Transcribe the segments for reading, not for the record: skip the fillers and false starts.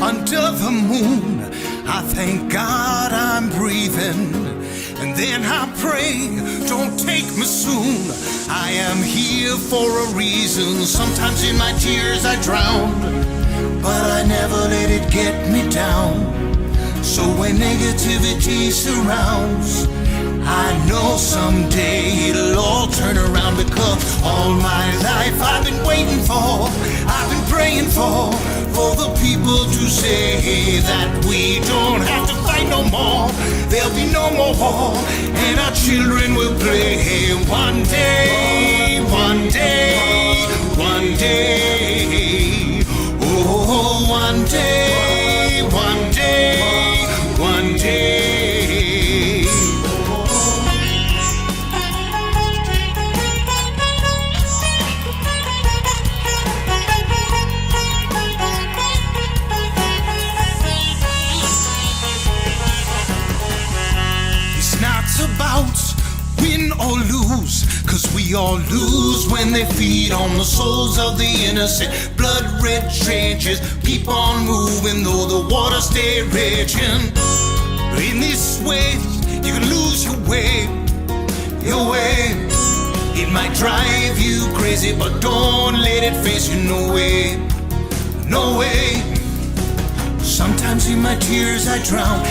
under the moon. I thank God I'm breathing, and then I pray, don't take me soon. I am here for a reason. Sometimes in my tears I drown, but I never let it get me down. So when negativity surrounds, I know someday it'll all turn around, because all my life I've been waiting for, I've been praying for the people to say that we don't have to fight no more. There'll be no more war, and our children will play one day, one day, one day. Oh, one day, one day, one day. About win or lose, 'cause we all lose when they feed on the souls of the innocent. Blood red trenches keep on moving though the water stay raging. In this way you can lose your way, your way. It might drive you crazy, but don't let it face you. No way, no way. Sometimes in my tears I drown,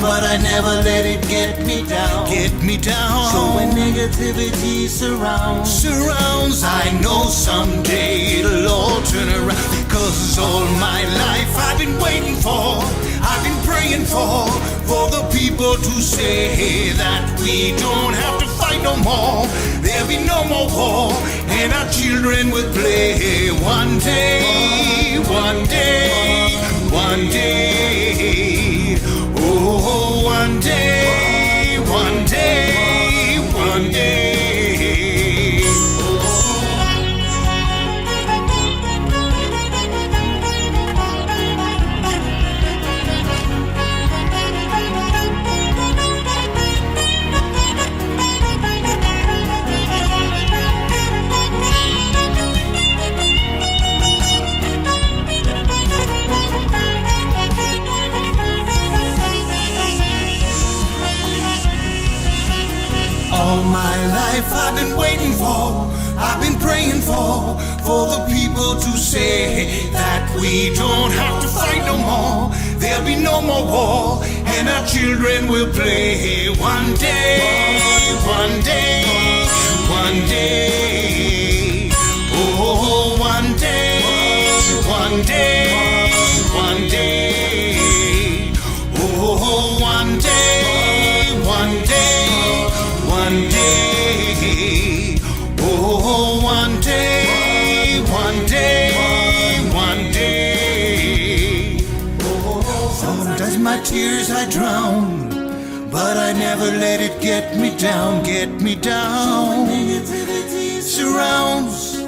but I never let it get me down, get me down. So when negativity surrounds, I know someday it'll all turn around, because all my life I've been waiting for, I've been praying for the people to say that we don't have to fight no more. There'll be no more war, and our children will play one day, one day, one day. Oh, one day, one day, one day. All my life I've been waiting for, I've been praying for the people to say that we don't have to fight no more. There'll be no more war, and our children will play one day, one day, one day. Oh, one day, one day, one day. Oh, one day, one day. One day, oh, one day, one day, one day. Sometimes my tears I drown, but I never let it get me down, get me down. Negativity surrounds,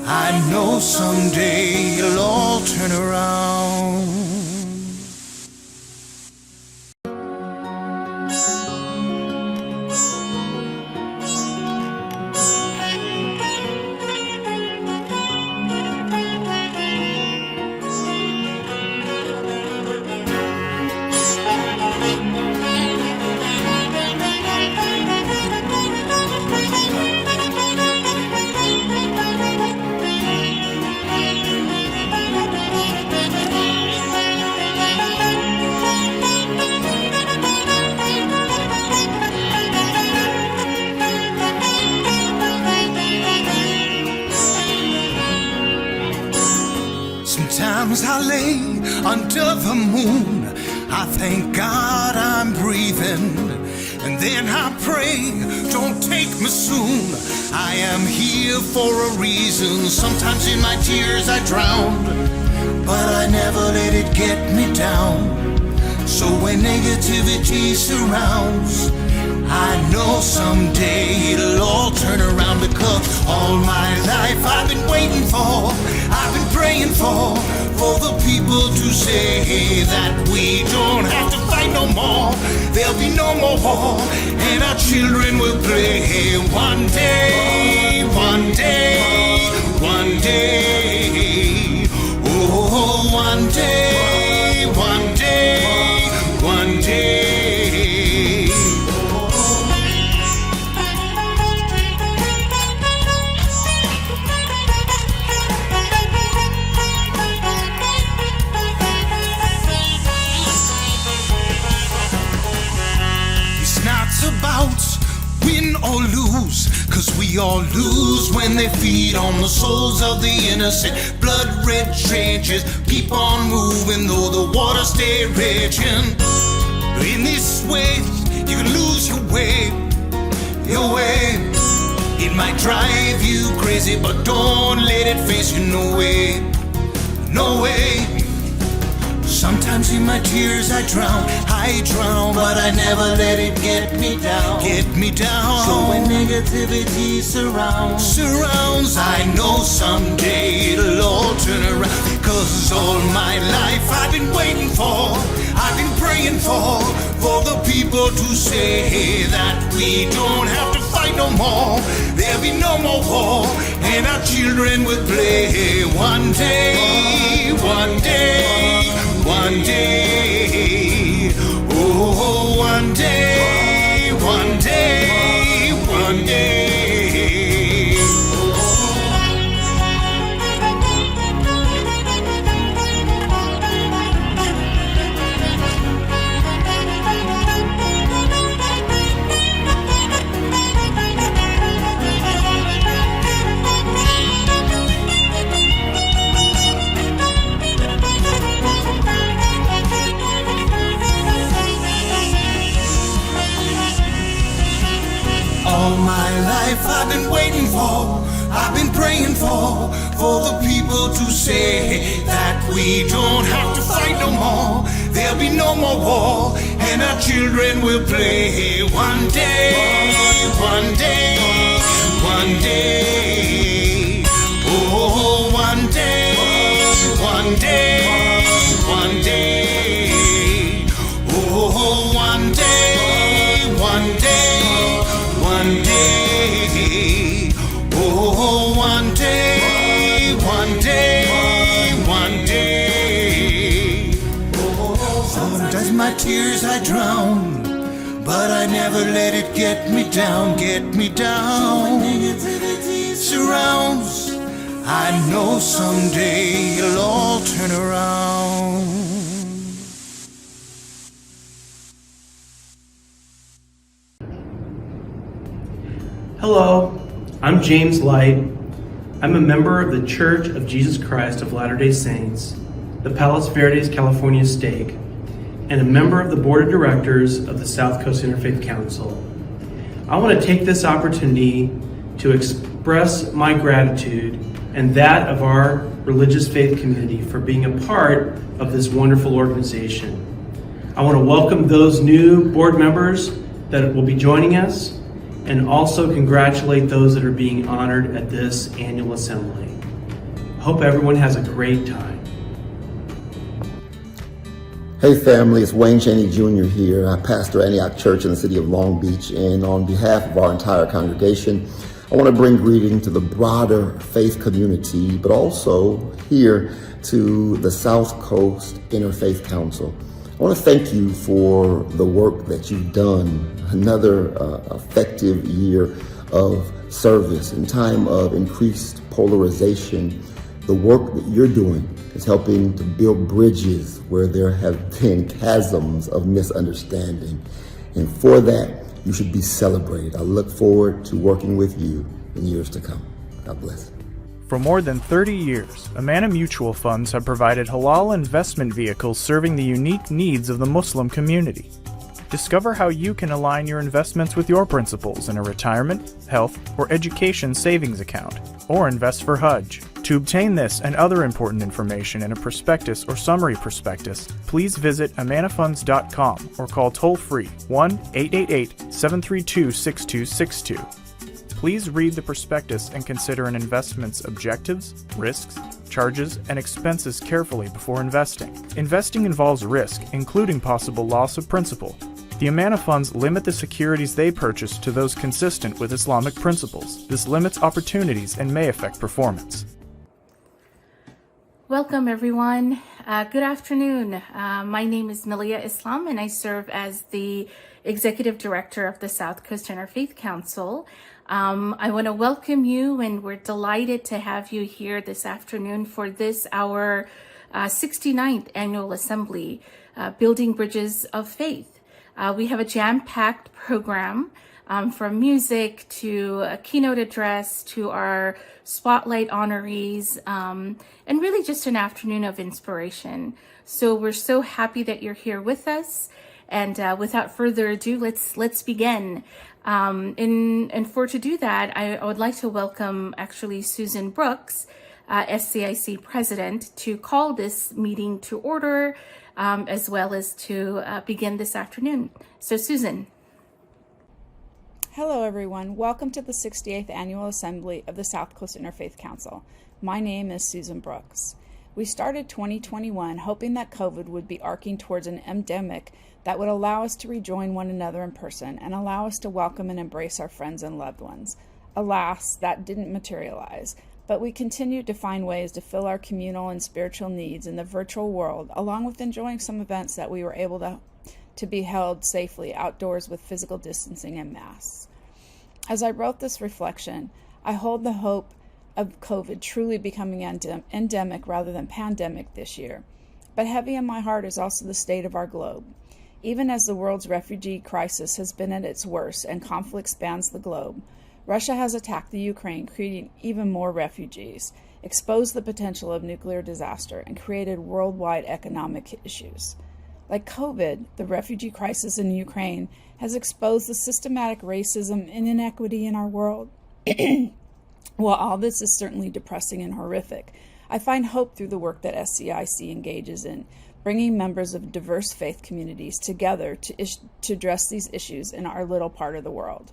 I know someday it'll all turn around. Sometimes I lay under the moon, I thank God I'm breathing, and then I pray, don't take me soon. I am here for a reason. Sometimes in my tears I drown, but I never let it get me down. So when negativity surrounds, I know someday it'll all turn around, because all my life I've been waiting for, I've been praying for the people to say that we don't have to fight no more. There'll be no more war, and our children will play one day, one day, one day. Oh, one day. win or lose, cause we all lose when they feed on the souls of the innocent. Blood red trenches keep on moving though the water stay raging. In this way, you can lose your way, your way. It might drive you crazy, but don't let it face you, no way, no way. Sometimes in my tears I drown, but I never let it get me down, So when negativity surrounds, I know someday it'll all turn around. Cause all my life I've been waiting for, I've been praying for the people to say that we don't have to fight no more. There'll be no more war, and our children will play one day, one day. One day, oh, one day, one day, one day. All my life I've been waiting for, I've been praying for the people to say that we don't have to fight no more. There'll be no more war, and our children will play one day, one day, one day. Oh, one day, one day, one day. Oh, one day, one day. One day, oh, one day, one day, one day. Sometimes my tears I drown, but I never let it get me down, Negativity surrounds, I know someday it'll all turn around. Hello, I'm James Light. I'm a member of the Church of Jesus Christ of Latter-day Saints, the Palos Verdes, California stake, and a member of the Board of Directors of the South Coast Interfaith Council. I want to take this opportunity to express my gratitude and that of our religious faith community for being a part of this wonderful organization. I want to welcome those new board members that will be joining us, and also congratulate those that are being honored at this annual assembly. I hope everyone has a great time. Hey family, it's Wayne Chaney Jr. here. I pastor Antioch Church in the city of Long Beach, and on behalf of our entire congregation, I want to bring greeting to the broader faith community, but also here to the South Coast Interfaith Council. I want to thank you for the work that you've done. Another effective year of service in time of increased polarization. The work that you're doing is helping to build bridges where there have been chasms of misunderstanding. And for that, you should be celebrated. I look forward to working with you in years to come. God bless. For more than 30 years, Amana Mutual Funds have provided halal investment vehicles serving the unique needs of the Muslim community. Discover how you can align your investments with your principles in a retirement, health, or education savings account, or invest for Hajj. To obtain this and other important information in a prospectus or summary prospectus, please visit amanafunds.com or call toll-free 1-888-732-6262. Please read the prospectus and consider an investment's objectives, risks, charges, and expenses carefully before investing. Investing involves risk, including possible loss of principal. The Amana funds limit the securities they purchase to those consistent with Islamic principles. This limits opportunities and may affect performance. Welcome, everyone. Good afternoon. My name is Milia Islam, and I serve as the Executive Director of the South Coast Interfaith Council. I want to welcome you, and we're delighted to have you here this afternoon for this, our 69th Annual Assembly, Building Bridges of Faith. We have a jam-packed program from music to a keynote address to our spotlight honorees, and really just an afternoon of inspiration. So we're so happy that you're here with us. And without further ado, let's begin. And to do that, I would like to welcome actually Susan Brooks, SCIC President, to call this meeting to order, as well as to begin this afternoon. So Susan. Hello everyone, welcome to the 68th Annual Assembly of the South Coast Interfaith Council. My name is Susan Brooks. We started 2021 hoping that COVID would be arcing towards an endemic that would allow us to rejoin one another in person and allow us to welcome and embrace our friends and loved ones. Alas, that didn't materialize, but we continued to find ways to fill our communal and spiritual needs in the virtual world, along with enjoying some events that we were able to be held safely outdoors with physical distancing and masks. As I wrote this reflection, I hold the hope of COVID truly becoming endemic rather than pandemic this year. But heavy in my heart is also the state of our globe. Even as the world's refugee crisis has been at its worst and conflict spans the globe, Russia has attacked the Ukraine, creating even more refugees, exposed the potential of nuclear disaster, and created worldwide economic issues. Like COVID, the refugee crisis in Ukraine has exposed the systematic racism and inequity in our world. While all this is certainly depressing and horrific, I find hope through the work that SCIC engages in, bringing members of diverse faith communities together to address these issues in our little part of the world.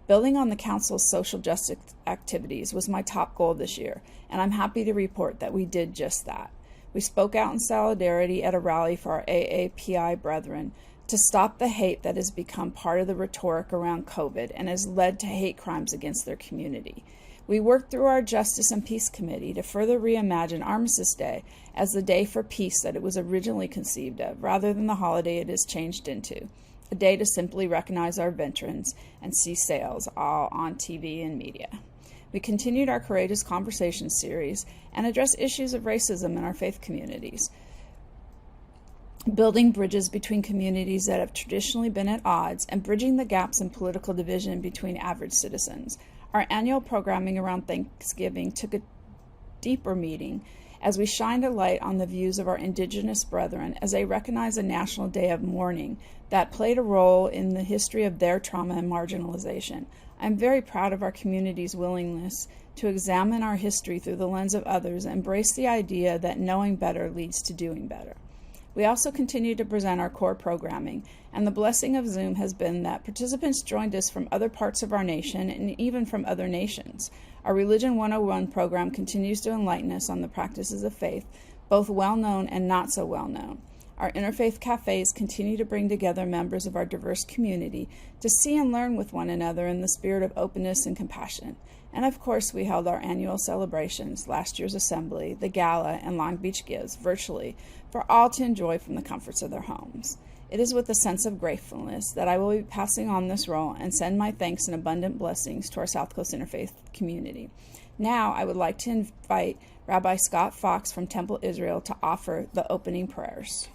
Building on the Council's social justice activities was my top goal this year, and I'm happy to report that we did just that. We spoke out in solidarity at a rally for our AAPI brethren to stop the hate that has become part of the rhetoric around COVID and has led to hate crimes against their community. We worked through our Justice and Peace Committee to further reimagine Armistice Day as the day for peace that it was originally conceived of, rather than the holiday it is changed into, a day to simply recognize our veterans and see sales all on TV and media. We continued our Courageous Conversations series and addressed issues of racism in our faith communities, building bridges between communities that have traditionally been at odds and bridging the gaps in political division between average citizens. Our annual programming around Thanksgiving took a deeper meaning as we shined a light on the views of our Indigenous brethren as they recognize a national day of mourning that played a role in the history of their trauma and marginalization. I'm very proud of our community's willingness to examine our history through the lens of others and embrace the idea that knowing better leads to doing better. We also continue to present our core programming, and the blessing of Zoom has been that participants joined us from other parts of our nation and even from other nations. Our Religion 101 program continues to enlighten us on the practices of faith, both well-known and not so well-known. Our interfaith cafes continue to bring together members of our diverse community to see and learn with one another in the spirit of openness and compassion. And of course, we held our annual celebrations, last year's assembly, the gala, and Long Beach Gives virtually for all to enjoy from the comforts of their homes. It is with a sense of gratefulness that I will be passing on this role and send my thanks and abundant blessings to our South Coast Interfaith community. Now, I would like to invite Rabbi Scott Fox from Temple Israel to offer the opening prayers.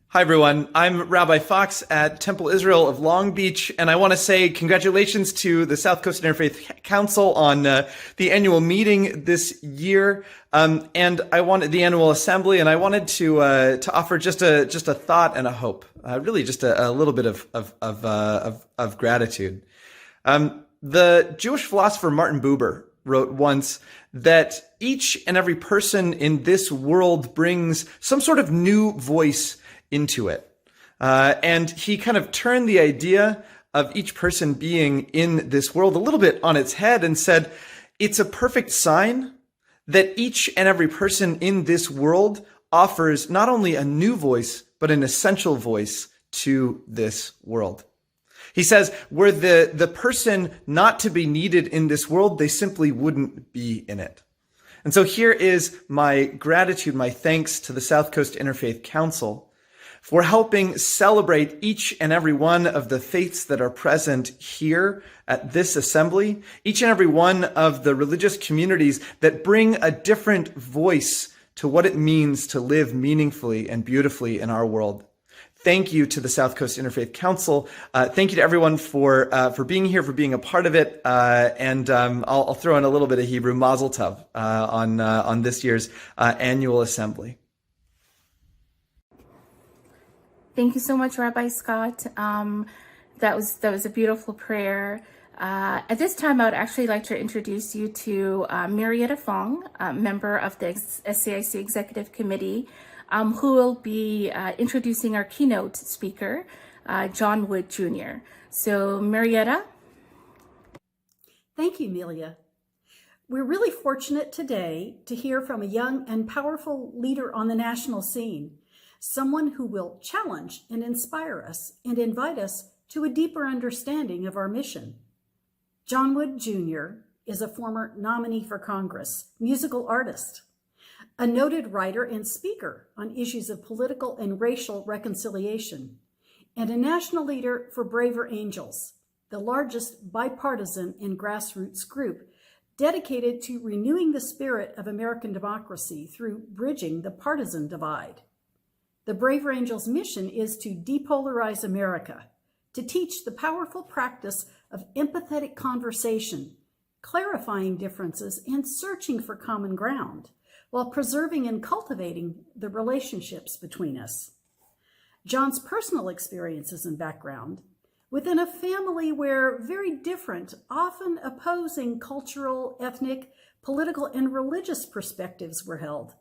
Hi, everyone. I'm Rabbi Fox at Temple Israel of Long Beach, and I want to say congratulations to the South Coast Interfaith Council on the annual meeting this year, and I wanted the annual assembly, and I wanted to offer just a thought and a hope, really just a little bit of gratitude. The Jewish philosopher Martin Buber wrote once that each and every person in this world brings some sort of new voice into it. And he kind of turned the idea of each person being in this world a little bit on its head and said, it's a perfect sign that each and every person in this world offers not only a new voice, but an essential voice to this world. He says, were the person not to be needed in this world, they simply wouldn't be in it. And so here is my gratitude, my thanks to the South Coast Interfaith Council for helping celebrate each and every one of the faiths that are present here at this assembly, each and every one of the religious communities that bring a different voice to what it means to live meaningfully and beautifully in our world. Thank you to the South Coast Interfaith Council. Thank you to everyone for being here, for being a part of it. And I'll throw in a little bit of Hebrew, Mazel Tov, on this year's annual assembly. Thank you so much, Rabbi Scott. That was a beautiful prayer. At this time, I would actually like to introduce you to Marietta Fong, a member of the SCIC Executive Committee, who will be introducing our keynote speaker, John Wood Jr. So, Marietta. Thank you, Amelia. We're really fortunate today to hear from a young and powerful leader on the national scene, someone who will challenge and inspire us and invite us to a deeper understanding of our mission. John Wood Jr. is a former nominee for Congress, musical artist, a noted writer and speaker on issues of political and racial reconciliation, and a national leader for Braver Angels, the largest bipartisan and grassroots group dedicated to renewing the spirit of American democracy through bridging the partisan divide. The Braver Angels mission is to depolarize America, to teach the powerful practice of empathetic conversation, clarifying differences and searching for common ground, while preserving and cultivating the relationships between us. John's personal experiences and background, within a family where very different, often opposing cultural, ethnic, political, and religious perspectives were held,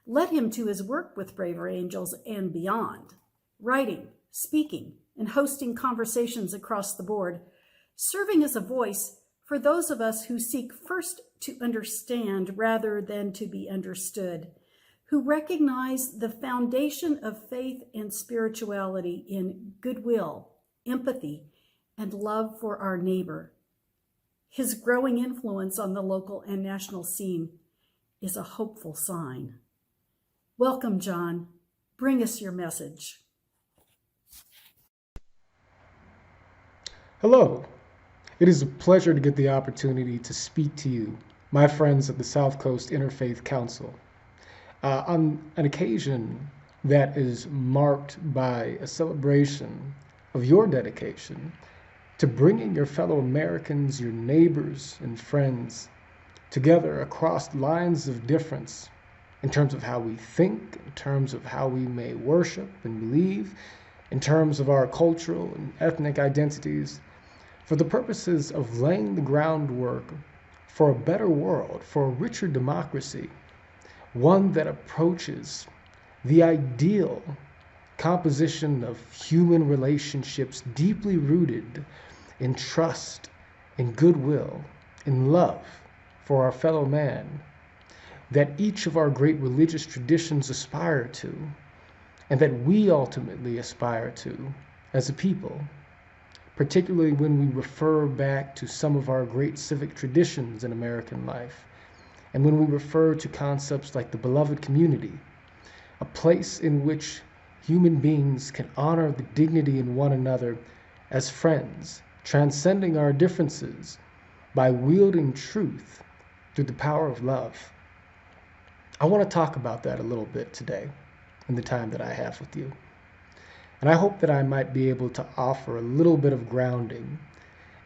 led him to his work with Braver Angels and beyond, writing, speaking, and hosting conversations across the board, serving as a voice for those of us who seek first to understand rather than to be understood, who recognize the foundation of faith and spirituality in goodwill, empathy, and love for our neighbor. His growing influence on the local and national scene is a hopeful sign. Welcome, John. Bring us your message. Hello. It is a pleasure to get the opportunity to speak to you, my friends at the South Coast Interfaith Council, on an occasion that is marked by a celebration of your dedication to bringing your fellow Americans, your neighbors and friends together across lines of difference in terms of how we think, in terms of how we may worship and believe, in terms of our cultural and ethnic identities, for the purposes of laying the groundwork for a better world, for a richer democracy, one that approaches the ideal composition of human relationships deeply rooted in trust, in goodwill, in love for our fellow man, that each of our great religious traditions aspire to, and that we ultimately aspire to as a people, particularly when we refer back to some of our great civic traditions in American life, and when we refer to concepts like the beloved community, a place in which human beings can honor the dignity in one another as friends, transcending our differences by wielding truth through the power of love. I want to talk about that a little bit today in the time that I have with you. And I hope that I might be able to offer a little bit of grounding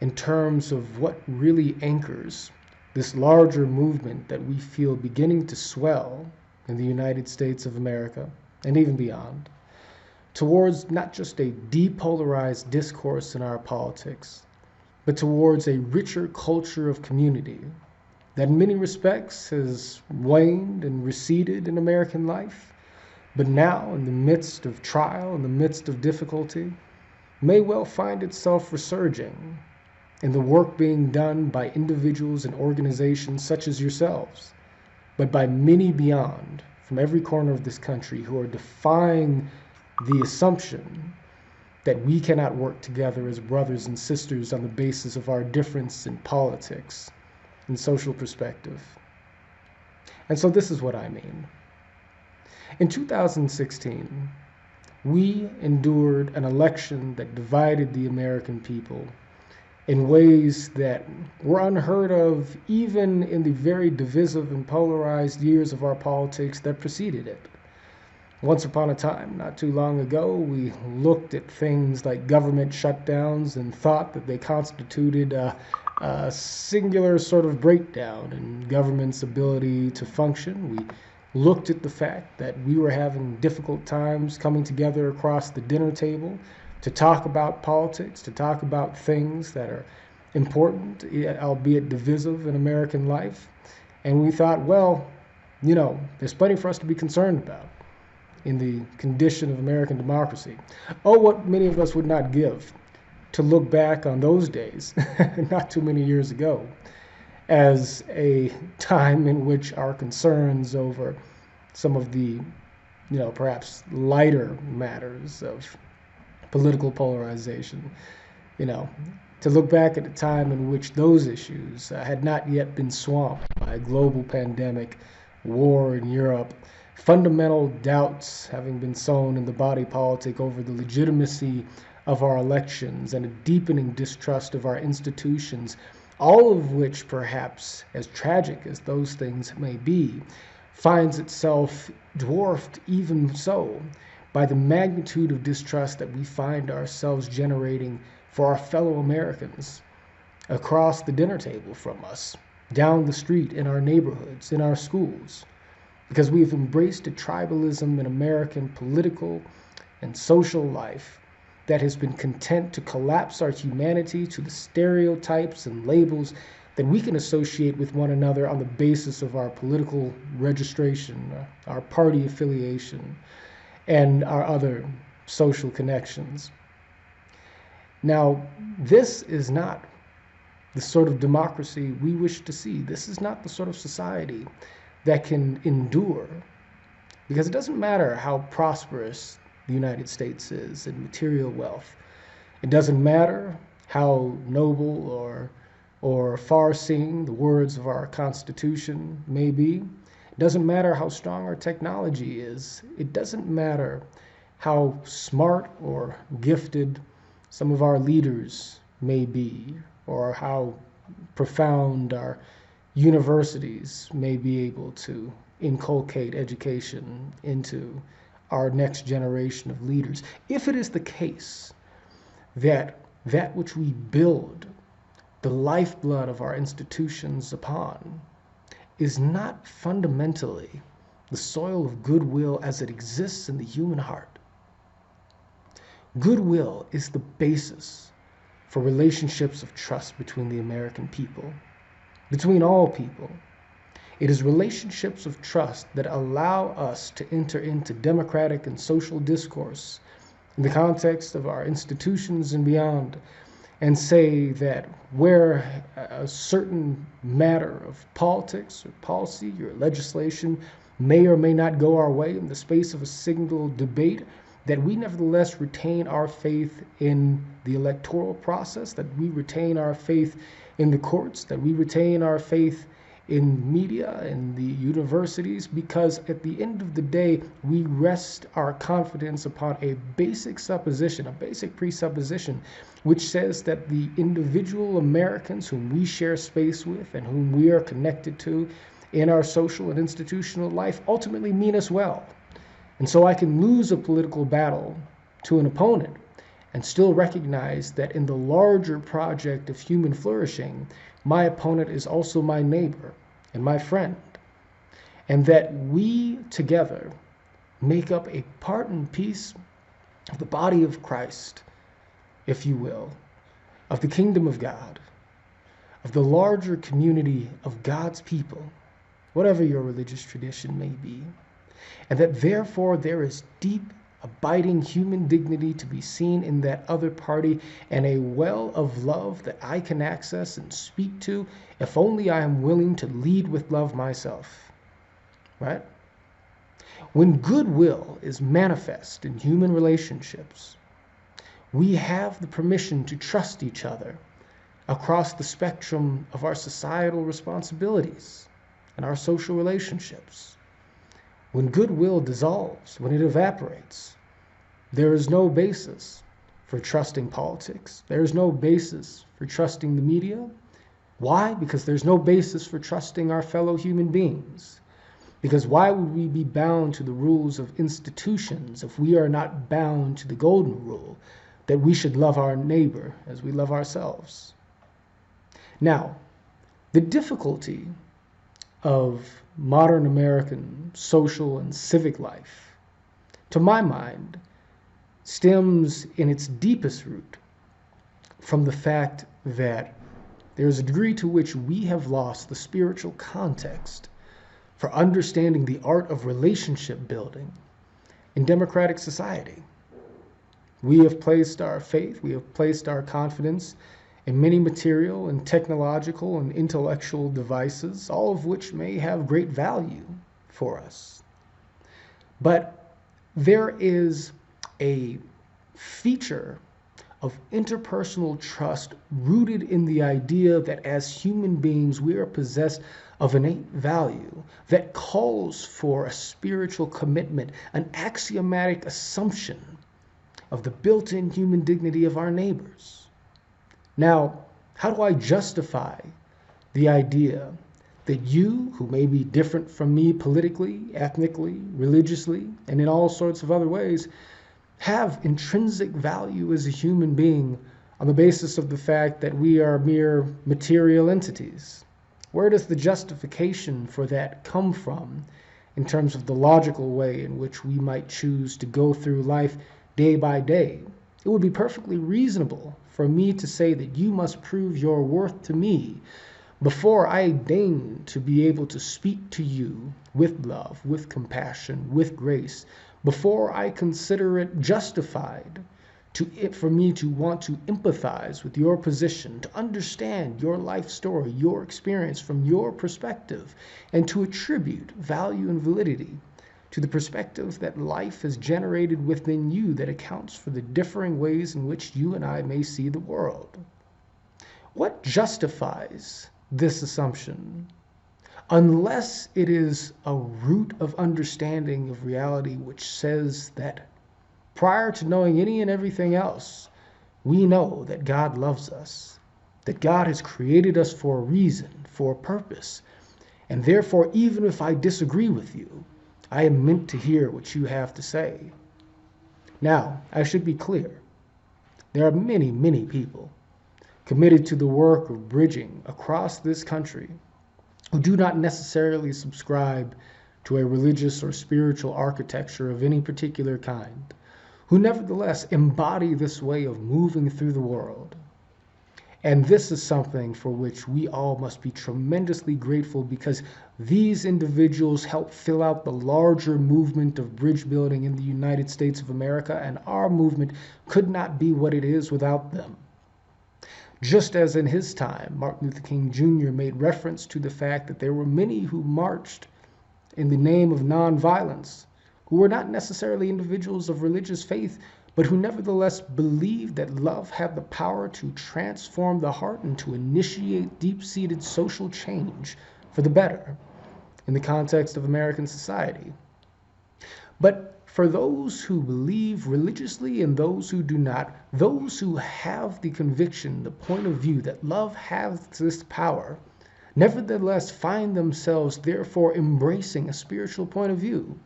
in terms of what really anchors this larger movement that we feel beginning to swell in the United States of America and even beyond, towards not just a depolarized discourse in our politics, but towards a richer culture of community that in many respects has waned and receded in American life, but now in the midst of trial, in the midst of difficulty, may well find itself resurging in the work being done by individuals and organizations such as yourselves, but by many beyond from every corner of this country who are defying the assumption that we cannot work together as brothers and sisters on the basis of our difference in politics and social perspective. And so this is what I mean. In 2016, we endured an election that divided the American people in ways that were unheard of even in the very divisive and polarized years of our politics that preceded it. Once upon a time, not too long ago, we looked at things like government shutdowns and thought that they constituted a singular sort of breakdown in government's ability to function. We looked at the fact that we were having difficult times coming together across the dinner table to talk about politics, to talk about things that are important, albeit divisive in American life. And we thought, well, there's plenty for us to be concerned about in the condition of American democracy. Oh, what many of us would not give to look back on those days, not too many years ago, as a time in which our concerns over some of the, perhaps lighter matters of political polarization, to look back at a time in which those issues had not yet been swamped by a global pandemic, war in Europe, fundamental doubts having been sown in the body politic over the legitimacy of our elections, and a deepening distrust of our institutions, all of which, perhaps as tragic as those things may be, finds itself dwarfed even so by the magnitude of distrust that we find ourselves generating for our fellow Americans across the dinner table from us, down the street, in our neighborhoods, in our schools, because we've embraced a tribalism in American political and social life that has been content to collapse our humanity to the stereotypes and labels that we can associate with one another on the basis of our political registration, our party affiliation, and our other social connections. Now, this is not the sort of democracy we wish to see. This is not the sort of society that can endure, because it doesn't matter how prosperous the United States is in material wealth. It doesn't matter how noble or far-seeing the words of our Constitution may be. It doesn't matter how strong our technology is. It doesn't matter how smart or gifted some of our leaders may be, or how profound our universities may be able to inculcate education into our next generation of leaders. If it is the case that that which we build the lifeblood of our institutions upon is not fundamentally the soil of goodwill as it exists in the human heart, goodwill is the basis for relationships of trust between the American people, between all people. It is relationships of trust that allow us to enter into democratic and social discourse in the context of our institutions and beyond, and say that where a certain matter of politics or policy or legislation may or may not go our way in the space of a single debate, that we nevertheless retain our faith in the electoral process, that we retain our faith in the courts, that we retain our faith in media, in the universities, because at the end of the day, we rest our confidence upon a basic supposition, a basic presupposition, which says that the individual Americans whom we share space with and whom we are connected to in our social and institutional life ultimately mean us well. And so I can lose a political battle to an opponent and still recognize that in the larger project of human flourishing, my opponent is also my neighbor and my friend, and that we together make up a part and piece of the body of Christ, if you will, of the kingdom of God, of the larger community of God's people, whatever your religious tradition may be, and that therefore there is deep, abiding human dignity to be seen in that other party, and a well of love that I can access and speak to if only I am willing to lead with love myself, right? When goodwill is manifest in human relationships, we have the permission to trust each other across the spectrum of our societal responsibilities and our social relationships. When goodwill dissolves, when it evaporates, there is no basis for trusting politics. There is no basis for trusting the media. Why? Because there's no basis for trusting our fellow human beings. Because why would we be bound to the rules of institutions if we are not bound to the golden rule that we should love our neighbor as we love ourselves? Now, the difficulty of modern American social and civic life, to my mind, stems in its deepest root from the fact that there is a degree to which we have lost the spiritual context for understanding the art of relationship building in democratic society. We have placed our faith, we have placed our confidence in many material and technological and intellectual devices, all of which may have great value for us. But there is a feature of interpersonal trust rooted in the idea that as human beings we are possessed of innate value that calls for a spiritual commitment, an axiomatic assumption of the built-in human dignity of our neighbors. Now, how do I justify the idea that you, who may be different from me politically, ethnically, religiously, and in all sorts of other ways, have intrinsic value as a human being on the basis of the fact that we are mere material entities? Where does the justification for that come from in terms of the logical way in which we might choose to go through life day by day? It would be perfectly reasonable for me to say that you must prove your worth to me before I deign to be able to speak to you with love, with compassion, with grace, before I consider it justified for me to want to empathize with your position, to understand your life story, your experience from your perspective, and to attribute value and validity to the perspective that life has generated within you that accounts for the differing ways in which you and I may see the world. What justifies this assumption? Unless it is a root of understanding of reality which says that prior to knowing any and everything else, we know that God loves us, that God has created us for a reason, for a purpose, and therefore even if I disagree with you, I am meant to hear what you have to say. Now, I should be clear. There are many, many people committed to the work of bridging across this country who do not necessarily subscribe to a religious or spiritual architecture of any particular kind, who nevertheless embody this way of moving through the world. And this is something for which we all must be tremendously grateful, because these individuals help fill out the larger movement of bridge building in the United States of America, and our movement could not be what it is without them. Just as in his time, Martin Luther King Jr. made reference to the fact that there were many who marched in the name of nonviolence, who were not necessarily individuals of religious faith, but who nevertheless believed that love had the power to transform the heart and to initiate deep-seated social change for the better in the context of American society. But for those who believe religiously and those who do not, those who have the conviction, the point of view that love has this power, nevertheless find themselves therefore embracing a spiritual point of view,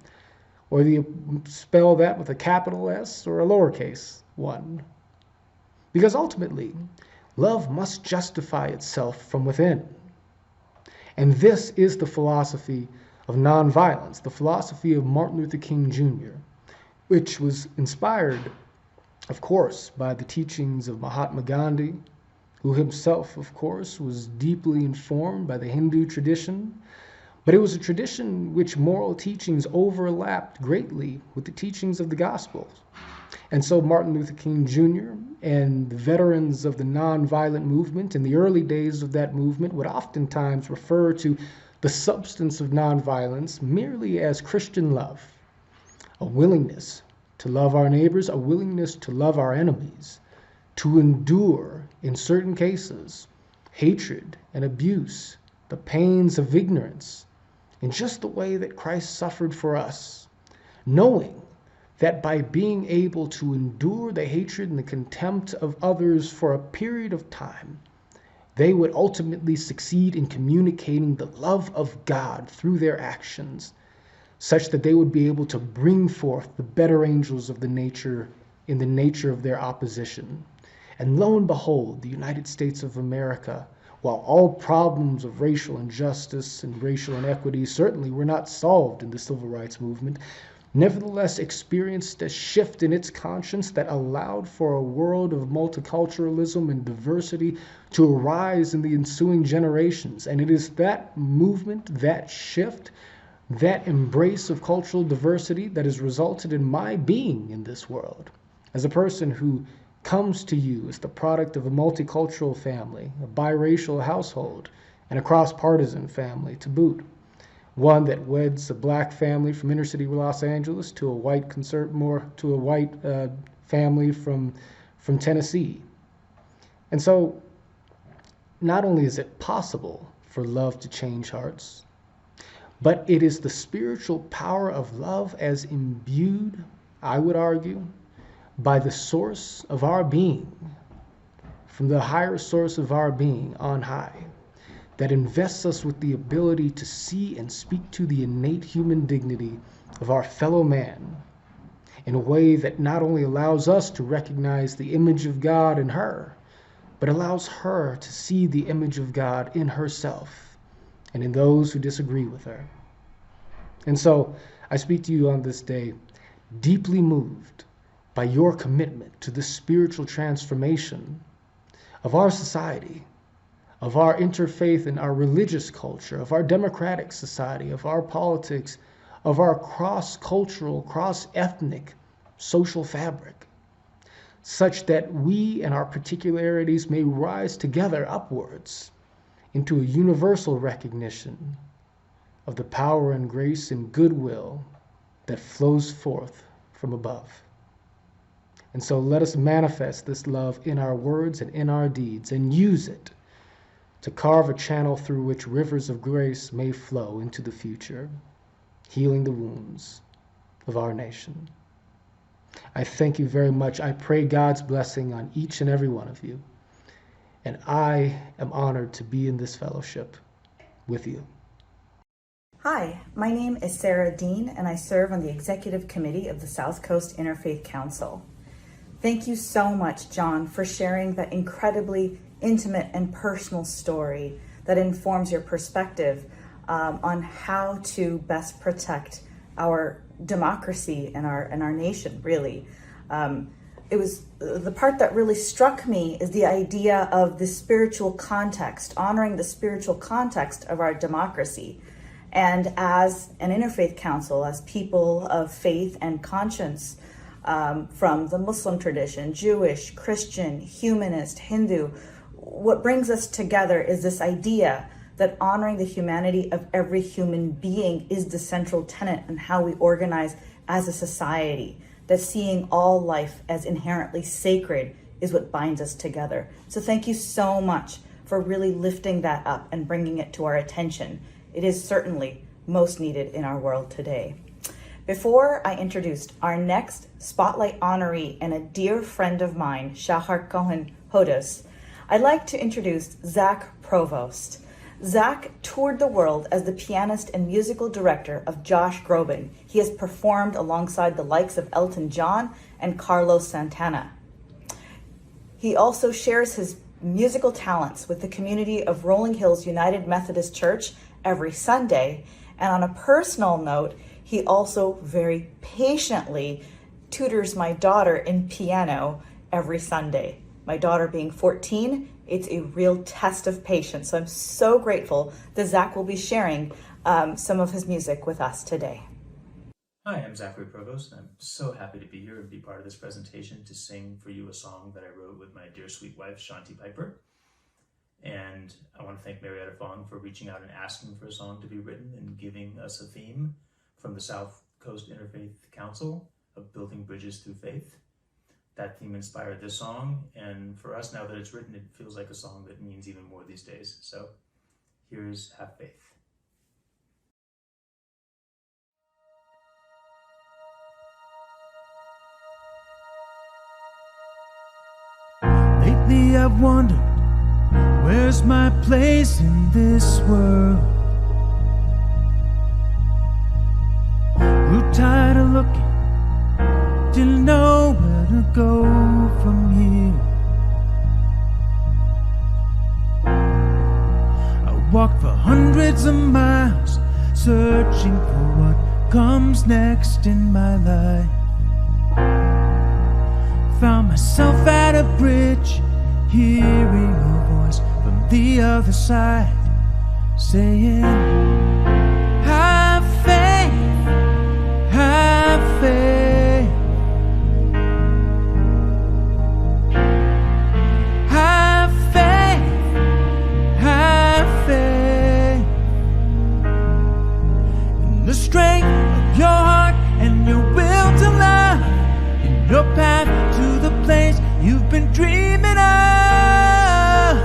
whether you spell that with a capital S or a lowercase one. Because ultimately, love must justify itself from within. And this is the philosophy of nonviolence, the philosophy of Martin Luther King Jr., which was inspired, of course, by the teachings of Mahatma Gandhi, who himself, of course, was deeply informed by the Hindu tradition. But it was a tradition which moral teachings overlapped greatly with the teachings of the Gospels. And so Martin Luther King Jr. and the veterans of the nonviolent movement in the early days of that movement would oftentimes refer to the substance of nonviolence merely as Christian love, a willingness to love our neighbors, a willingness to love our enemies, to endure, in certain cases, hatred and abuse, the pains of ignorance, in just the way that Christ suffered for us, knowing that by being able to endure the hatred and the contempt of others for a period of time, they would ultimately succeed in communicating the love of God through their actions such that they would be able to bring forth the better angels of the nature in the nature of their opposition. And lo and behold, the United States of America, while all problems of racial injustice and racial inequity certainly were not solved in the civil rights movement, nevertheless experienced a shift in its conscience that allowed for a world of multiculturalism and diversity to arise in the ensuing generations. And it is that movement, that shift, that embrace of cultural diversity that has resulted in my being in this world. As a person who comes to you as the product of a multicultural family, a biracial household, and a cross-partisan family to boot. One that weds a black family from inner city Los Angeles to a white family from Tennessee. And so, not only is it possible for love to change hearts, but it is the spiritual power of love as imbued, I would argue, by the source of our being, from the higher source of our being on high, that invests us with the ability to see and speak to the innate human dignity of our fellow man in a way that not only allows us to recognize the image of God in her, but allows her to see the image of God in herself and in those who disagree with her. And so I speak to you on this day, deeply moved by your commitment to the spiritual transformation of our society, of our interfaith and our religious culture, of our democratic society, of our politics, of our cross-cultural, cross-ethnic social fabric, such that we and our particularities may rise together upwards into a universal recognition of the power and grace and goodwill that flows forth from above. And so let us manifest this love in our words and in our deeds and use it to carve a channel through which rivers of grace may flow into the future, healing the wounds of our nation. I thank you very much. I pray God's blessing on each and every one of you. And I am honored to be in this fellowship with you. Hi, my name is Sarah Dean, and I serve on the Executive Committee of the South Coast Interfaith Council. Thank you so much, John, for sharing that incredibly intimate and personal story that informs your perspective on how to best protect our democracy and our nation, really. It was the part that really struck me is the idea of the spiritual context, honoring the spiritual context of our democracy. And as an interfaith council, as people of faith and conscience, from the Muslim tradition, Jewish, Christian, humanist, Hindu, what brings us together is this idea that honoring the humanity of every human being is the central tenet in how we organize as a society, that seeing all life as inherently sacred is what binds us together. So thank you so much for really lifting that up and bringing it to our attention. It is certainly most needed in our world today. Before I introduce our next Spotlight honoree and a dear friend of mine, Shahar Cohen Hodos, I'd like to introduce Zach Provost. Zach toured the world as the pianist and musical director of Josh Groban. He has performed alongside the likes of Elton John and Carlos Santana. He also shares his musical talents with the community of Rolling Hills United Methodist Church every Sunday. And on a personal note, he also very patiently tutors my daughter in piano every Sunday. My daughter being 14, it's a real test of patience. So I'm so grateful that Zach will be sharing some of his music with us today. Hi, I'm Zachary Provost, and I'm so happy to be here and be part of this presentation to sing for you a song that I wrote with my dear sweet wife, Shanti Piper. And I want to thank Marietta Fong for reaching out and asking for a song to be written and giving us a theme from the South Coast Interfaith Council of Building Bridges Through Faith. That theme inspired this song, and for us, now that it's written, it feels like a song that means even more these days. So here's Have Faith. Lately I've wondered, where's my place in this world? tired of looking, didn't know where to go from here. I walked for hundreds of miles, searching for what comes next in my life. Found myself at a bridge, hearing a voice from the other side, saying, have faith, have faith. Have faith, have faith. In the strength of your heart and your will to love, in your path to the place you've been dreaming of.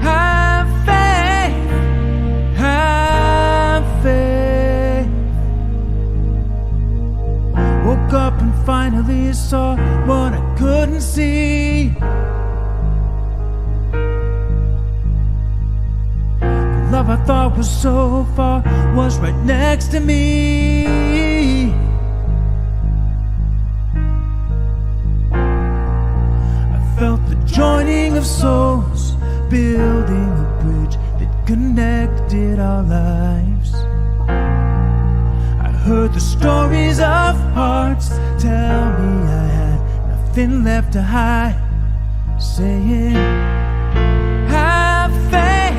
Have faith, have faith. Woke up and finally saw what I couldn't see. The love I thought was so far was right next to me. Felt the joining of souls, building a bridge that connected our lives. I heard the stories of hearts tell me I had nothing left to hide, saying, have faith,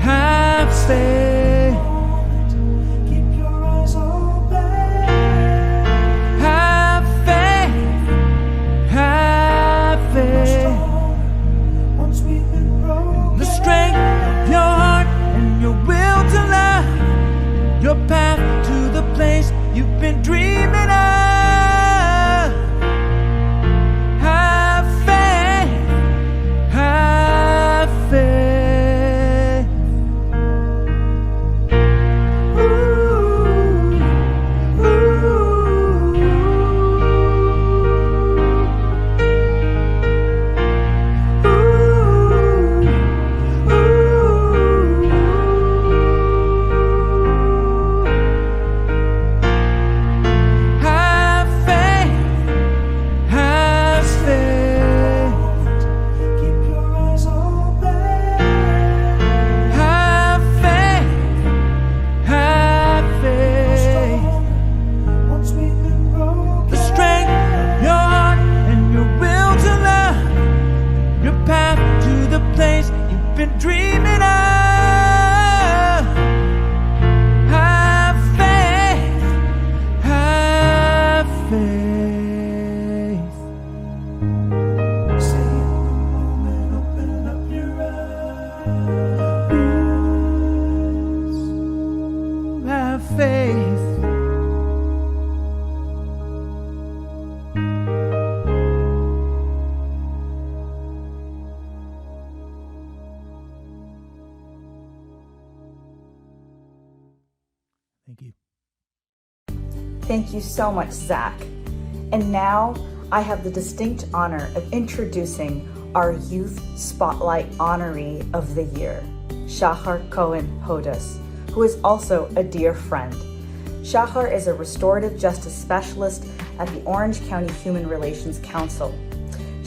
have faith. Keep your eyes open. Have faith, have faith. Once we've been broken, the strength of your heart and your will to love, your path to the place you've been dreaming of. Have faith, have faith. Ooh, have faith, have faith. Keep your eyes open. Have faith, have faith. Once we've been broken, the strength of your heart and your will to love, your path to the place you've been dreaming of. Have faith, have faith. Say it in the moment, open up your eyes. Have faith. Thank you. Thank you so much, Zach. And now I have the distinct honor of introducing our Youth Spotlight honoree of the year, Shahar Cohen Hodas, who is also a dear friend. Shahar is a restorative justice specialist at the Orange County Human Relations Council.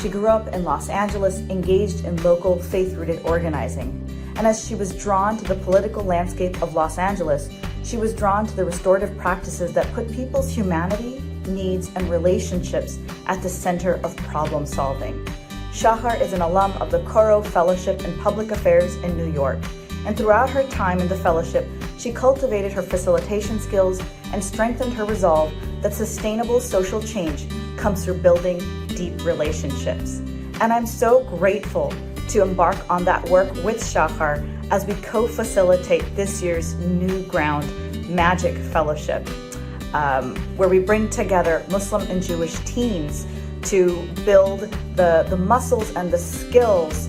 She grew up in Los Angeles, engaged in local faith-rooted organizing. And as she was drawn to the political landscape of Los Angeles, she was drawn to the restorative practices that put people's humanity, needs, and relationships at the center of problem solving. Shahar is an alum of the Coro Fellowship in Public Affairs in New York. And throughout her time in the fellowship, she cultivated her facilitation skills and strengthened her resolve that sustainable social change comes through building deep relationships. And I'm so grateful to embark on that work with Shahar as we co-facilitate this year's New Ground Magic Fellowship, where we bring together Muslim and Jewish teens to build the muscles and the skills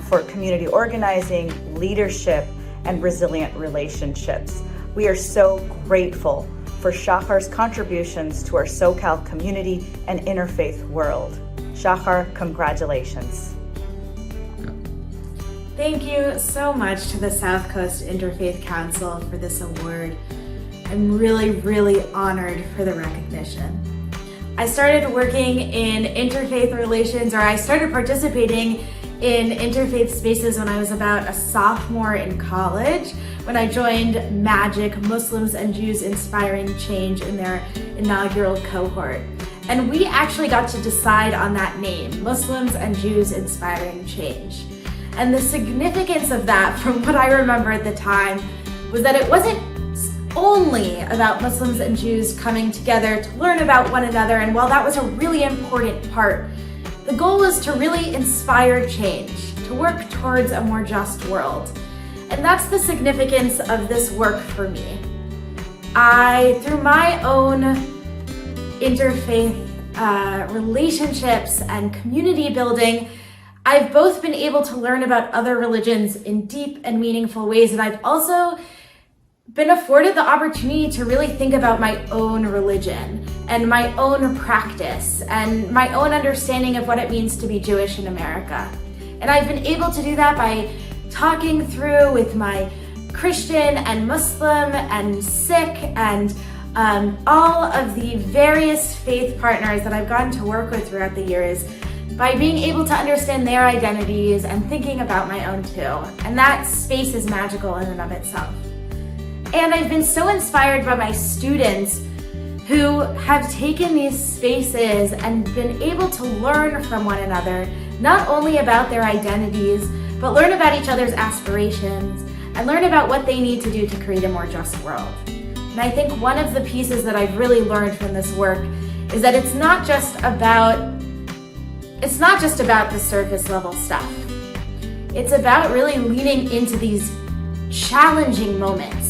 for community organizing, leadership, and resilient relationships. We are so grateful for Shahar's contributions to our SoCal community and interfaith world. Shahar, congratulations. Thank you so much to the South Coast Interfaith Council for this award. I'm really, really honored for the recognition. I started working in interfaith relations, or I started participating in interfaith spaces when I was about a sophomore in college, when I joined MAGIC, Muslims and Jews Inspiring Change, in their inaugural cohort. And we actually got to decide on that name, Muslims and Jews Inspiring Change. And the significance of that, from what I remember at the time, was that it wasn't only about Muslims and Jews coming together to learn about one another, and while that was a really important part, the goal was to really inspire change, to work towards a more just world. And that's the significance of this work for me. Through my own interfaith relationships and community building, I've both been able to learn about other religions in deep and meaningful ways, and I've also been afforded the opportunity to really think about my own religion and my own practice and my own understanding of what it means to be Jewish in America. And I've been able to do that by talking through with my Christian and Muslim and Sikh and all of the various faith partners that I've gotten to work with throughout the years, by being able to understand their identities and thinking about my own too. And that space is magical in and of itself. And I've been so inspired by my students who have taken these spaces and been able to learn from one another, not only about their identities, but learn about each other's aspirations and learn about what they need to do to create a more just world. And I think one of the pieces that I've really learned from this work is that it's not just about the surface level stuff. It's about really leaning into these challenging moments,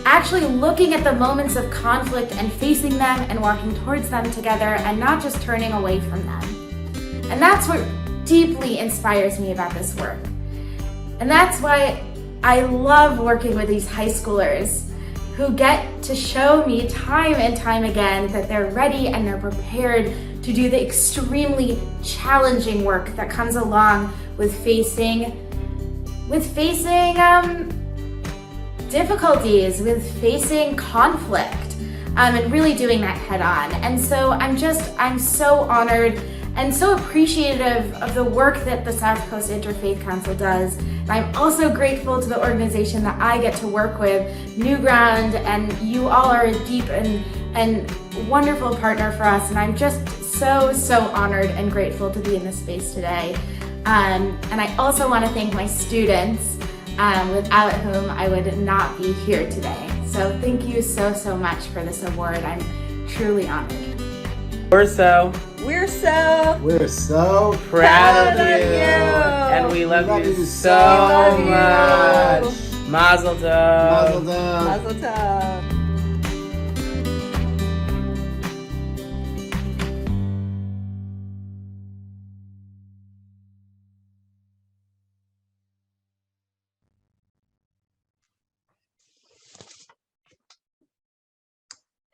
actually looking at the moments of conflict and facing them and walking towards them together and not just turning away from them. And that's what deeply inspires me about this work. And that's why I love working with these high schoolers who get to show me time and time again that they're ready and they're prepared to do the extremely challenging work that comes along with facing difficulties, with facing conflict, and really doing that head on. And so I'm so honored and so appreciative of the work that the South Coast Interfaith Council does. And I'm also grateful to the organization that I get to work with, New Ground, and you all are a deep and wonderful partner for us. And I'm just so honored and grateful to be in this space today. And I also want to thank my students, without whom I would not be here today. So thank you so much for this award. I'm truly honored. We're so proud of you. And we love you so much. Mazel tov. Mazel tov.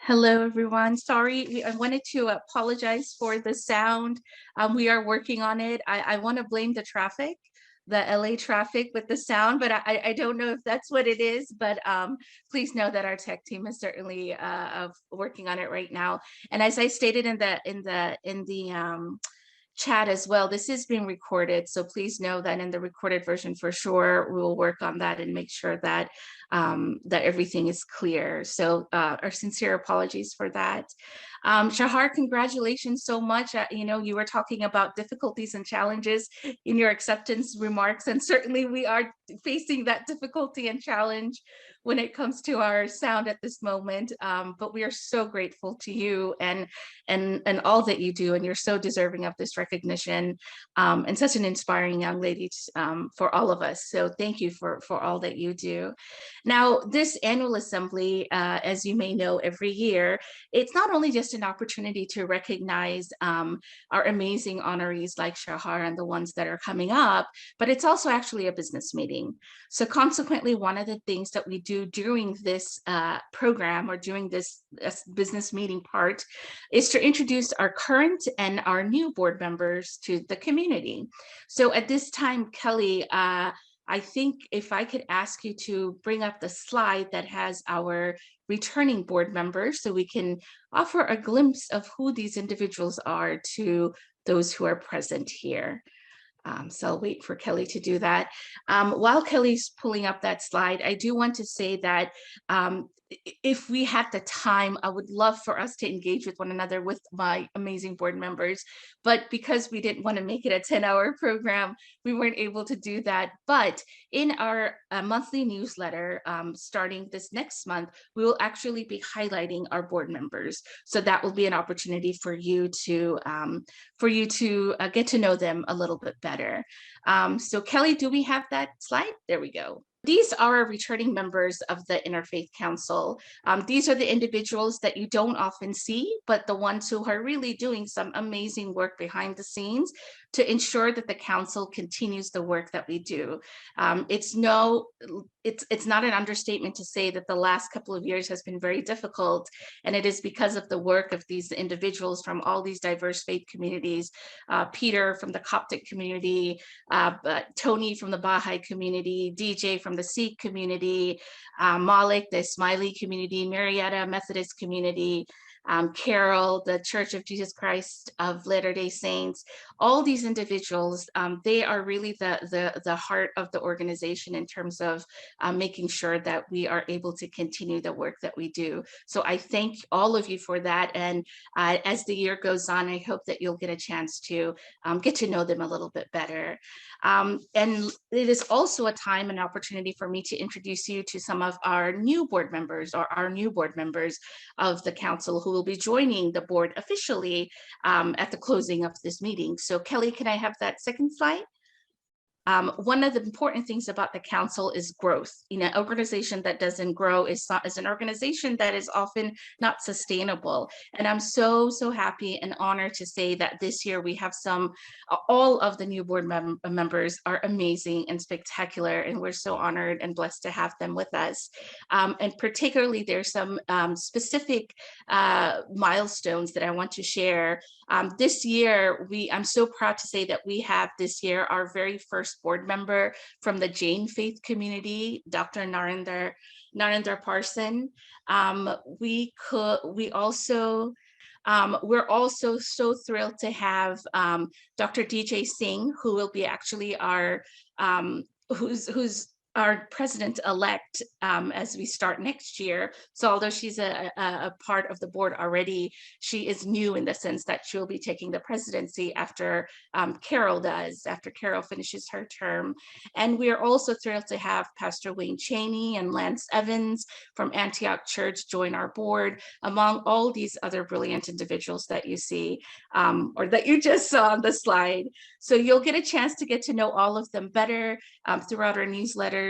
Hello, everyone. Sorry, I wanted to apologize for the sound. We are working on it. I want to blame the traffic, the LA traffic with the sound, but I don't know if that's what it is. But please know that our tech team is certainly working on it right now. And as I stated in the chat as well, this is being recorded, so please know that in the recorded version for sure we will work on that and make sure that that everything is clear. So our sincere apologies for that. Shahar, congratulations so much. You were talking about difficulties and challenges in your acceptance remarks, and certainly we are facing that difficulty and challenge when it comes to our sound at this moment. But we are so grateful to you and all that you do, and you're so deserving of this recognition, and such an inspiring young lady for all of us. So thank you for all that you do. Now, this annual assembly, as you may know, every year, it's not only just an opportunity to recognize our amazing honorees like Shahar and the ones that are coming up, but it's also actually a business meeting. So consequently, one of the things that we do during this program, or during this business meeting part, is to introduce our current and our new board members to the community. So at this time, Kelly, I think if I could ask you to bring up the slide that has our returning board members so we can offer a glimpse of who these individuals are to those who are present here. So I'll wait for Kelly to do that. While Kelly's pulling up that slide, I do want to say that if we had the time, I would love for us to engage with one another with my amazing board members. But because we didn't want to make it a 10-hour program, we weren't able to do that. But in our monthly newsletter, starting this next month, we will actually be highlighting our board members. So that will be an opportunity for you to get to know them a little bit better. So Kelly, do we have that slide? There we go. These are our returning members of the Interfaith Council. These are the individuals that you don't often see, but the ones who are really doing some amazing work behind the scenes to ensure that the council continues the work that we do. It's not an understatement to say that the last couple of years has been very difficult, and it is because of the work of these individuals from all these diverse faith communities. Peter from the Coptic community, Tony from the Baha'i community, DJ from the Sikh community, Malik, the Ismaili community, Marietta Methodist community, Carol, the Church of Jesus Christ of Latter-day Saints. All these individuals, they are really the heart of the organization in terms of making sure that we are able to continue the work that we do. So I thank all of you for that. And as the year goes on, I hope that you'll get a chance to get to know them a little bit better. And it is also a time and opportunity for me to introduce you to some of our new board members of the council who will be joining the board officially at the closing of this meeting. So Kelly, can I have that second slide? One of the important things about the council is growth. An organization that doesn't grow is an organization that is often not sustainable. And I'm so happy and honored to say that this year we have all of the new board members are amazing and spectacular, and we're so honored and blessed to have them with us. And particularly there's some specific milestones that I want to share. This year, I'm so proud to say that we have this year our very first board member from the Jain faith community, Dr. Narinder Parson. We're also so thrilled to have Dr. DJ Singh, who will be actually who's our president-elect as we start next year. So although she's a part of the board already, she is new in the sense that she'll be taking the presidency after Carol finishes her term. And we are also thrilled to have Pastor Wayne Cheney and Lance Evans from Antioch Church join our board, among all these other brilliant individuals that you see, or that you just saw on the slide. So you'll get a chance to get to know all of them better throughout our newsletters.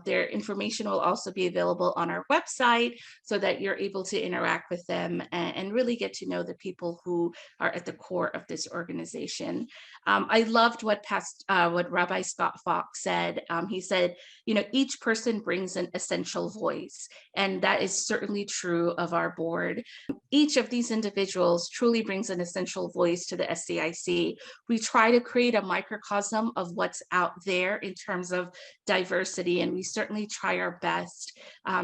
Their information will also be available on our website so that you're able to interact with them and really get to know the people who are at the core of this organization. I loved what Rabbi Scott Fox said. He said, each person brings an essential voice, and that is certainly true of our board. Each of these individuals truly brings an essential voice to the SCIC. We try to create a microcosm of what's out there in terms of diversity, and we certainly try our best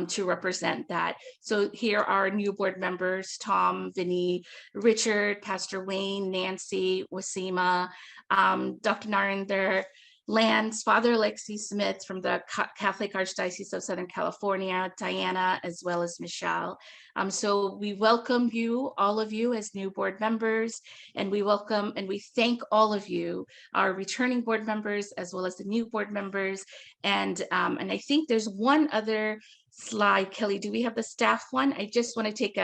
to represent that. So here are our new board members: Tom, Vinny, Richard, Pastor Wayne, Nancy, Wasima, Dr. Narinder, Lance, Father Alexi Smith from the Catholic Archdiocese of Southern California, Diana, as well as Michelle. So we welcome you, all of you, as new board members, and we welcome and we thank all of you, our returning board members, as well as the new board members. And I think there's one other slide. Kelly, do we have the staff one? I just want to take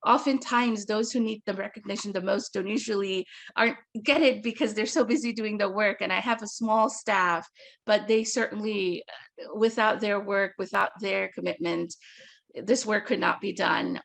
oftentimes those who need the recognition the most don't usually get it because they're so busy doing the work. And I have a small staff, but they certainly, without their work, without their commitment, this work could not be done.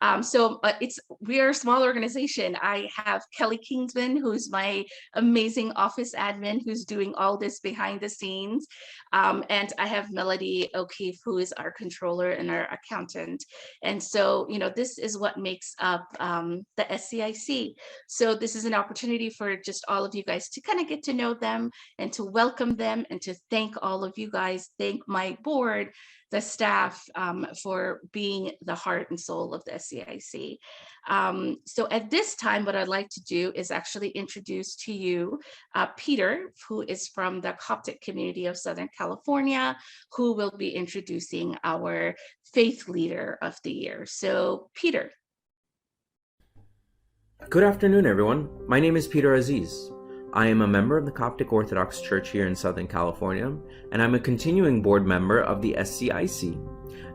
We are a small organization. I have Kelly Kingsman, who's my amazing office admin, who's doing all this behind the scenes. And I have Melody O'Keefe, who is our controller and our accountant. And so, this is what makes up the SCIC. So this is an opportunity for just all of you guys to kind of get to know them and to welcome them and to thank all of you guys, thank my board, the staff, for being the heart and soul of the SCIC. So at this time, what I'd like to do is actually introduce to you Peter, who is from the Coptic community of Southern California, who will be introducing our faith leader of the year. So Peter. Good afternoon, everyone. My name is Peter Aziz. I am a member of the Coptic Orthodox Church here in Southern California, and I'm a continuing board member of the SCIC.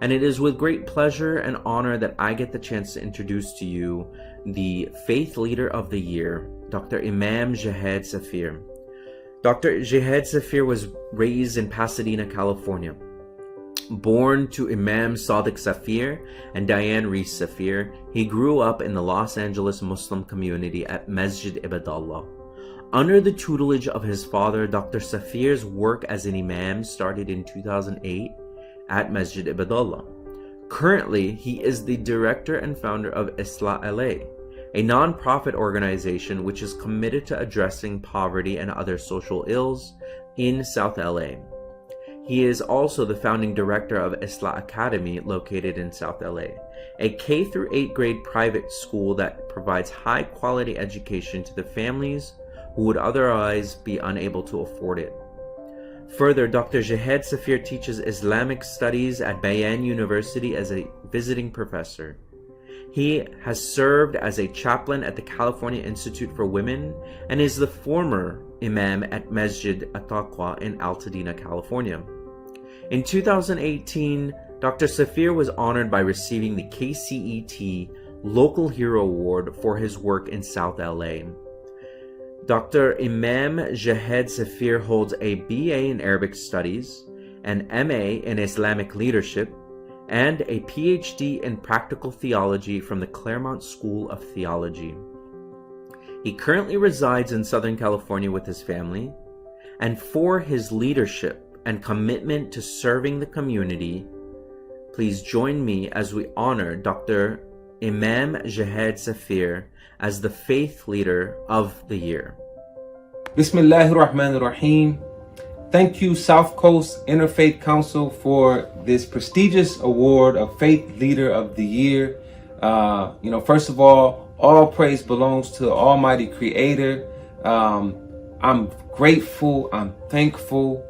And it is with great pleasure and honor that I get the chance to introduce to you the Faith Leader of the Year, Dr. Imam Jahed Safir. Dr. Jahed Safir was raised in Pasadena, California. Born to Imam Sadiq Safir and Diane Reese Safir, he grew up in the Los Angeles Muslim community at Masjid Ibadallah. Under the tutelage of his father, Dr. Safir's work as an imam started in 2008 at Masjid Ibadallah. Currently, he is the director and founder of Islah LA, a non-profit organization which is committed to addressing poverty and other social ills in South LA. He is also the founding director of Islah Academy, located in South LA, a K-8 grade private school that provides high-quality education to the families who would otherwise be unable to afford it. Further, Dr. Jahed Safir teaches Islamic studies at Bayan University as a visiting professor. He has served as a chaplain at the California Institute for Women and is the former imam at Masjid At-Taqwa in Altadena, California. In 2018, Dr. Safir was honored by receiving the KCET Local Hero Award for his work in South LA. Dr. Imam Jahed Safir holds a BA in Arabic Studies, an MA in Islamic Leadership, and a PhD in Practical Theology from the Claremont School of Theology. He currently resides in Southern California with his family, and for his leadership and commitment to serving the community, please join me as we honor Dr. Imam Jahed Safir as the Faith Leader of the Year. Bismillahir Rahmanir Rahim. Thank you, South Coast Interfaith Council, for this prestigious award of Faith Leader of the Year. First of all praise belongs to the Almighty Creator. I'm grateful, I'm thankful,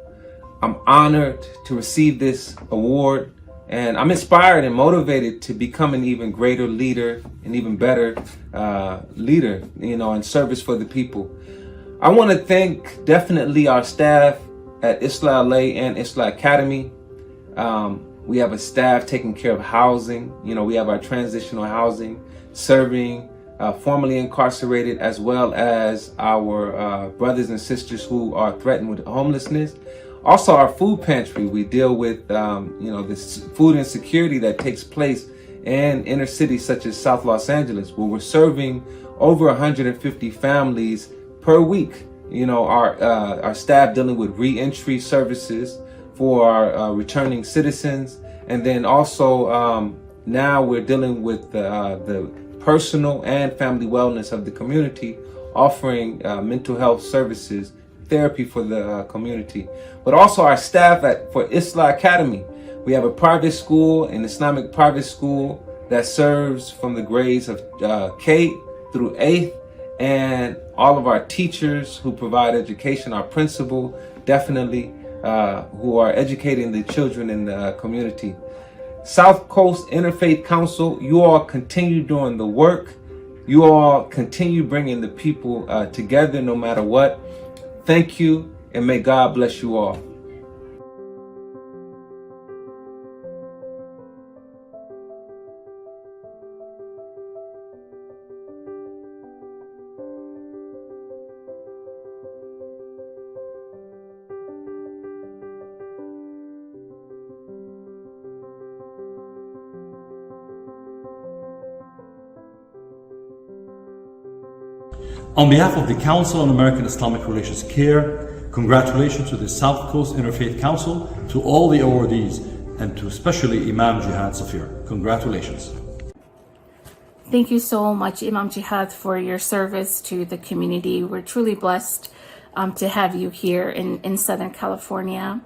I'm honored to receive this award. And I'm inspired and motivated to become an even greater leader, an even better leader, in service for the people. I want to thank definitely our staff at Islah LA and Islah Academy. We have a staff taking care of housing. We have our transitional housing, serving formerly incarcerated, as well as our brothers and sisters who are threatened with homelessness. Also, our food pantry, we deal with, this food insecurity that takes place in inner cities such as South Los Angeles, where we're serving over 150 families per week. Our staff dealing with re-entry services for our returning citizens. And then also now we're dealing with the personal and family wellness of the community, offering mental health services, therapy for the community. But also our staff for Islah Academy. We have a private school, an Islamic private school that serves from the grades of K through 8th, and all of our teachers who provide education, our principal, definitely, who are educating the children in the community. South Coast Interfaith Council, you all continue doing the work. You all continue bringing the people together no matter what. Thank you, and may God bless you all. On behalf of the Council on American Islamic Relations CARE, congratulations to the South Coast Interfaith Council, to all the awardees, and to especially Imam Jihad Safir. Congratulations. Thank you so much, Imam Jihad, for your service to the community. We're truly blessed to have you here in Southern California.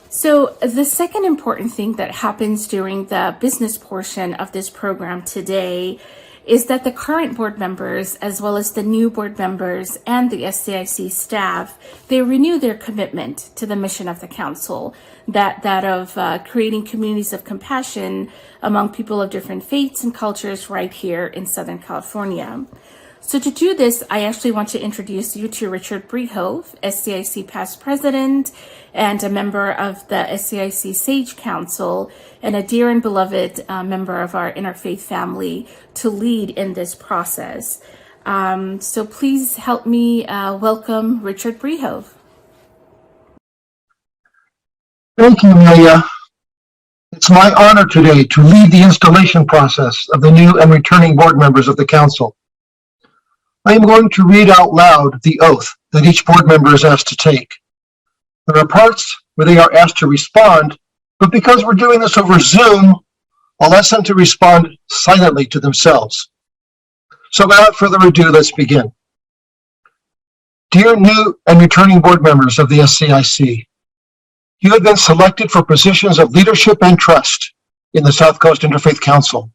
So the second important thing that happens during the business portion of this program today is that the current board members, as well as the new board members and the SCIC staff, they renew their commitment to the mission of the council, that of creating communities of compassion among people of different faiths and cultures right here in Southern California. So to do this, I actually want to introduce you to Richard Brehof, SCIC past president and a member of the SCIC Sage Council and a dear and beloved member of our interfaith family to lead in this process. So please help me welcome Richard Brehof. Thank you, Amelia. It's my honor today to lead the installation process of the new and returning board members of the council. I am going to read out loud the oath that each board member is asked to take. There are parts where they are asked to respond, but because we're doing this over Zoom, I'll ask them to respond silently to themselves. So without further ado, let's begin. Dear new and returning board members of the SCIC, you have been selected for positions of leadership and trust in the South Coast Interfaith Council.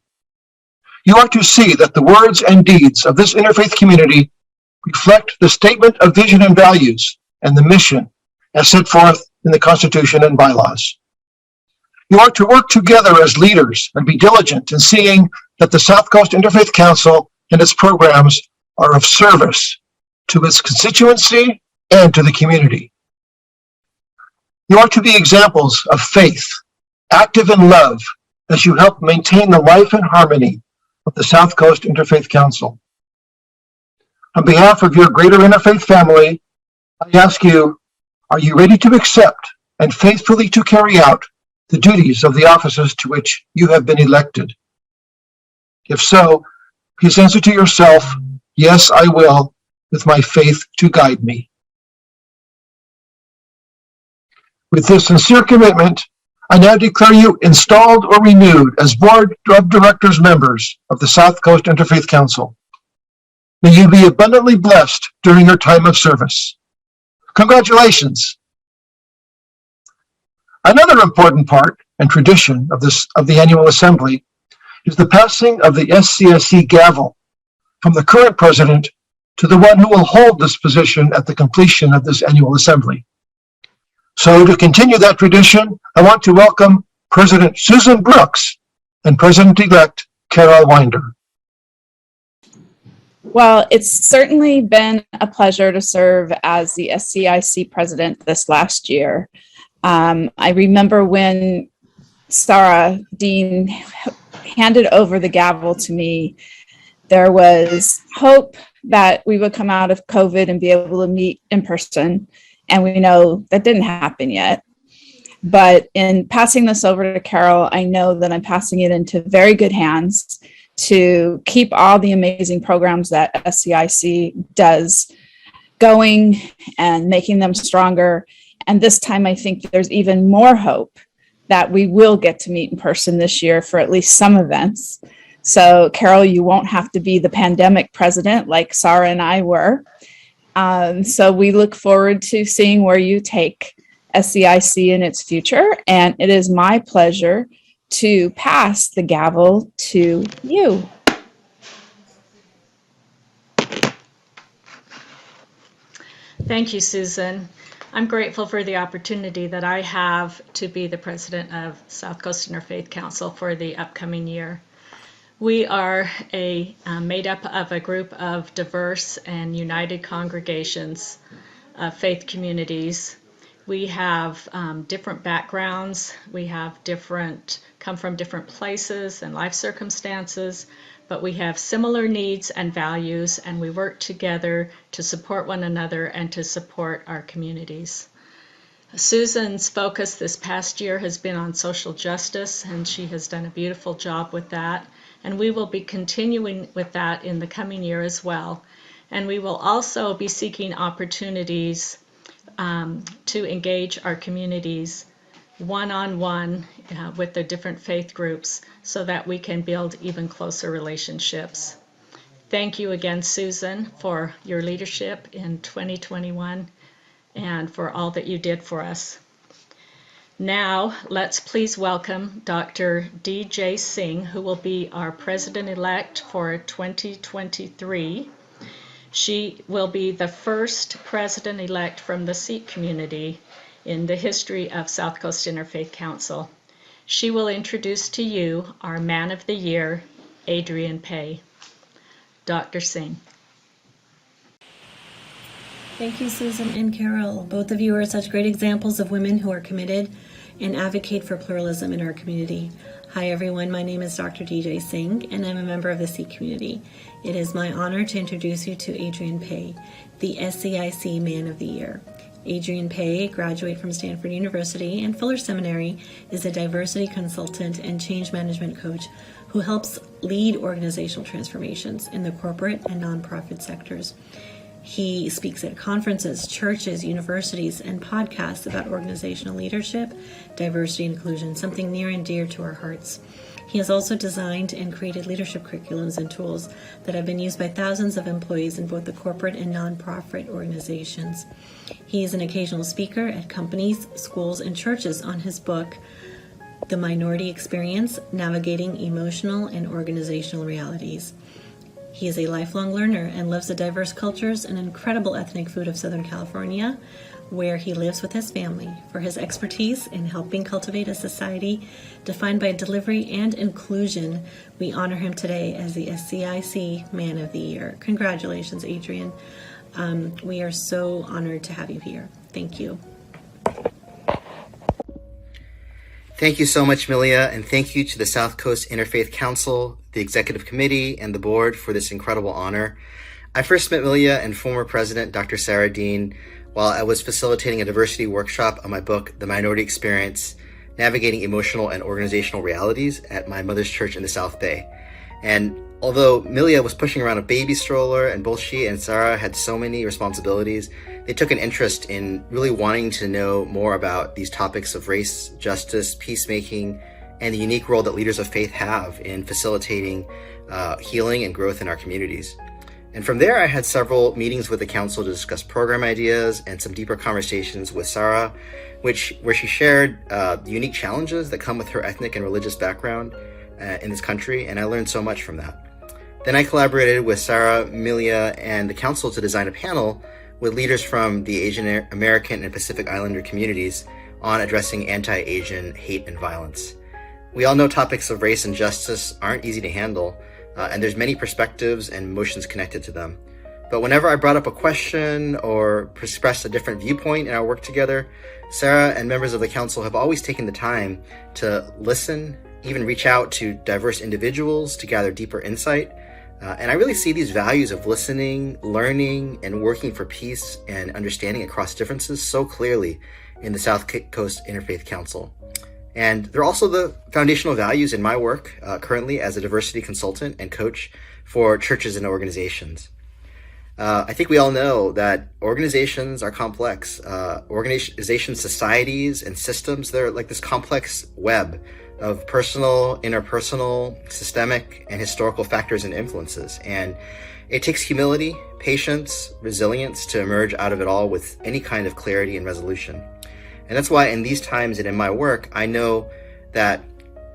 You are to see that the words and deeds of this interfaith community reflect the statement of vision and values and the mission as set forth in the Constitution and bylaws. You are to work together as leaders and be diligent in seeing that the South Coast Interfaith Council and its programs are of service to its constituency and to the community. You are to be examples of faith, active in love, as you help maintain the life and harmony of the South Coast Interfaith Council. On behalf of your greater interfaith family, I ask you, are you ready to accept and faithfully to carry out the duties of the offices to which you have been elected? If so, please answer to yourself, yes, I will, with my faith to guide me. With this sincere commitment, I now declare you installed or renewed as Board of Directors members of the South Coast Interfaith Council. May you be abundantly blessed during your time of service. Congratulations. Another important part and tradition of the annual assembly is the passing of the SCIC gavel from the current president to the one who will hold this position at the completion of this annual assembly. So to continue that tradition, I want to welcome President Susan Brooks and President-elect Carol Winder. Well, it's certainly been a pleasure to serve as the SCIC president this last year. I remember when Sarah Dean handed over the gavel to me, there was hope that we would come out of COVID and be able to meet in person. And we know that didn't happen yet. But in passing this over to Carol, I know that I'm passing it into very good hands to keep all the amazing programs that SCIC does going and making them stronger. And this time, I think there's even more hope that we will get to meet in person this year for at least some events. So Carol, you won't have to be the pandemic president like Sarah and I were. So we look forward to seeing where you take SCIC in its future. And it is my pleasure to pass the gavel to you. Thank you, Susan. I'm grateful for the opportunity that I have to be the president of South Coast Interfaith Council for the upcoming year. We are made up of a group of diverse and united congregations, faith communities. We have different backgrounds. We have come from different places and life circumstances, but we have similar needs and values, and we work together to support one another and to support our communities. Susan's focus this past year has been on social justice, and she has done a beautiful job with that. And we will be continuing with that in the coming year as well. And we will also be seeking opportunities to engage our communities one-on-one with the different faith groups so that we can build even closer relationships. Thank you again, Susan, for your leadership in 2021 and for all that you did for us. Now, let's please welcome Dr. D.J. Singh, who will be our president-elect for 2023. She will be the first president-elect from the Sikh community in the history of South Coast Interfaith Council. She will introduce to you our Man of the Year, Adrian Pay. Dr. Singh. Thank you, Susan and Carol. Both of you are such great examples of women who are committed and advocate for pluralism in our community. Hi everyone, my name is Dr. DJ Singh and I'm a member of the Sikh community. It is my honor to introduce you to Adrian Pay, the SCIC Man of the Year. Adrian Pay, a graduate from Stanford University and Fuller Seminary, is a diversity consultant and change management coach who helps lead organizational transformations in the corporate and nonprofit sectors. He speaks at conferences, churches, universities, and podcasts about organizational leadership, diversity, and inclusion, something near and dear to our hearts. He has also designed and created leadership curriculums and tools that have been used by thousands of employees in both the corporate and nonprofit organizations. He is an occasional speaker at companies, schools, and churches on his book, The Minority Experience: Navigating Emotional and Organizational Realities. He is a lifelong learner and loves the diverse cultures and incredible ethnic food of Southern California, where he lives with his family. For his expertise in helping cultivate a society defined by delivery and inclusion, we honor him today as the SCIC Man of the Year. Congratulations, Adrian. We are so honored to have you here. Thank you. Thank you so much, Milia, and thank you to the South Coast Interfaith Council, the Executive Committee, and the Board for this incredible honor. I first met Milia and former President Dr. Sarah Dean while I was facilitating a diversity workshop on my book, The Minority Experience: Navigating Emotional and Organizational Realities, at my mother's church in the South Bay. And although Milia was pushing around a baby stroller and both she and Sarah had so many responsibilities, they took an interest in really wanting to know more about these topics of race, justice, peacemaking, and the unique role that leaders of faith have in facilitating healing and growth in our communities. And from there, I had several meetings with the council to discuss program ideas and some deeper conversations with Sarah, where she shared the unique challenges that come with her ethnic and religious background in this country, and I learned so much from that. Then I collaborated with Sarah, Milia, and the council to design a panel with leaders from the Asian American and Pacific Islander communities on addressing anti-Asian hate and violence. We all know topics of race and justice aren't easy to handle, and there's many perspectives and emotions connected to them. But whenever I brought up a question or expressed a different viewpoint in our work together, Sarah and members of the council have always taken the time to listen, even reach out to diverse individuals to gather deeper insight. And I really see these values of listening, learning, and working for peace and understanding across differences so clearly in the South Coast Interfaith Council. And they're also the foundational values in my work currently as a diversity consultant and coach for churches and organizations. I think we all know that organizations are complex. Organizations, societies, and systems, they're like this complex web of personal, interpersonal, systemic, and historical factors and influences. And it takes humility, patience, resilience to emerge out of it all with any kind of clarity and resolution. And that's why in these times and in my work, I know that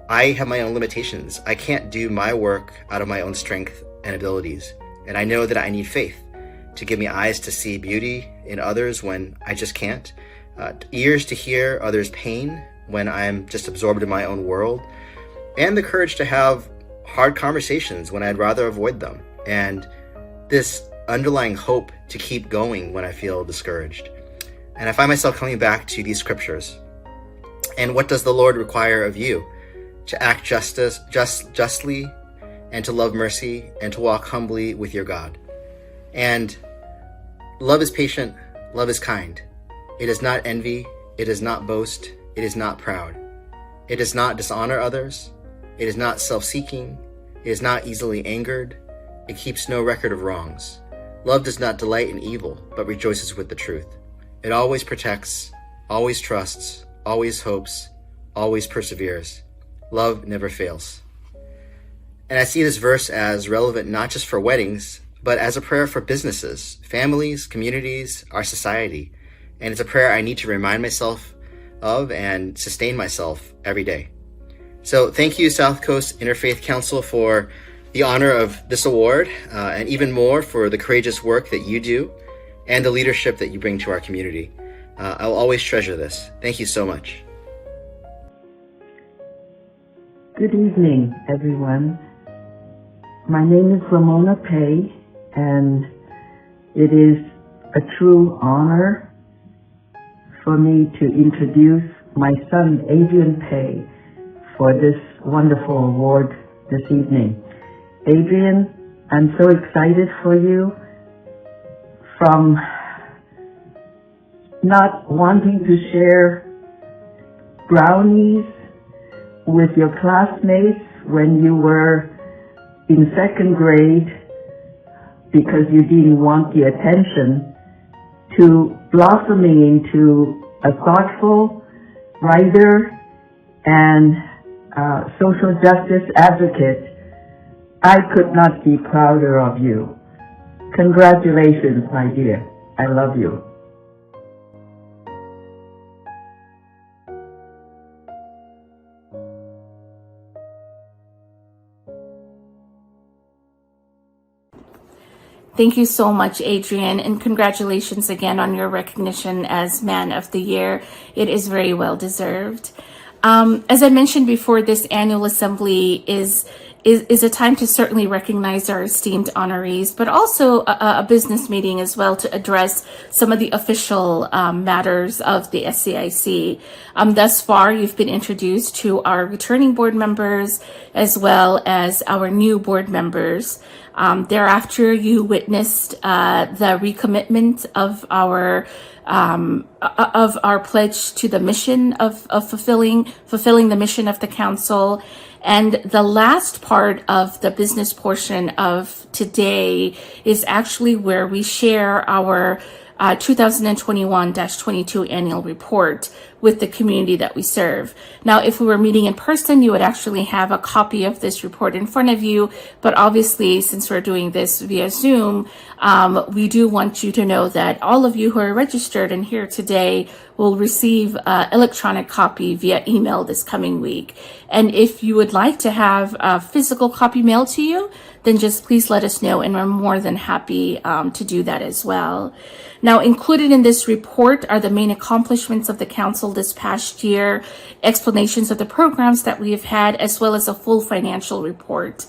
I have my own limitations. I can't do my work out of my own strength and abilities. And I know that I need faith to give me eyes to see beauty in others when I just can't, ears to hear others' pain when I'm just absorbed in my own world, and the courage to have hard conversations when I'd rather avoid them, and this underlying hope to keep going when I feel discouraged. And I find myself coming back to these scriptures. And what does the Lord require of you? To act justly, and to love mercy, and to walk humbly with your God. And love is patient, love is kind. It does not envy, it does not boast, it is not proud. It does not dishonor others. It is not self-seeking. It is not easily angered. It keeps no record of wrongs. Love does not delight in evil, but rejoices with the truth. It always protects, always trusts, always hopes, always perseveres. Love never fails. And I see this verse as relevant not just for weddings, but as a prayer for businesses, families, communities, our society. And it's a prayer I need to remind myself of and sustain myself every day. So thank you, South Coast Interfaith Council, for the honor of this award, and even more for the courageous work that you do and the leadership that you bring to our community. I will always treasure this. Thank you so much. Good evening, everyone. My name is Ramona Pay, and it is a true honor for me to introduce my son, Adrian Pay, for this wonderful award this evening. Adrian, I'm so excited for you. From not wanting to share brownies with your classmates when you were in second grade because you didn't want the attention, to blossoming into a thoughtful writer and social justice advocate, I could not be prouder of you. Congratulations, my dear. I love you. Thank you so much, Adrian, and congratulations again on your recognition as Man of the Year. It is very well deserved. As I mentioned before, this annual assembly is a time to certainly recognize our esteemed honorees, but also a business meeting as well to address some of the official matters of the SCIC. Thus far, you've been introduced to our returning board members as well as our new board members. Thereafter, you witnessed the recommitment of our pledge to the mission of fulfilling the mission of the council. And the last part of the business portion of today is actually where we share our 2021-22 annual report with the community that we serve. Now, if we were meeting in person, you would actually have a copy of this report in front of you. But obviously, since we're doing this via Zoom, we do want you to know that all of you who are registered and here today will receive an electronic copy via email this coming week. And if you would like to have a physical copy mailed to you, then just please let us know, and we're more than happy to do that as well. Now, included in this report are the main accomplishments of the council this past year, explanations of the programs that we have had, as well as a full financial report.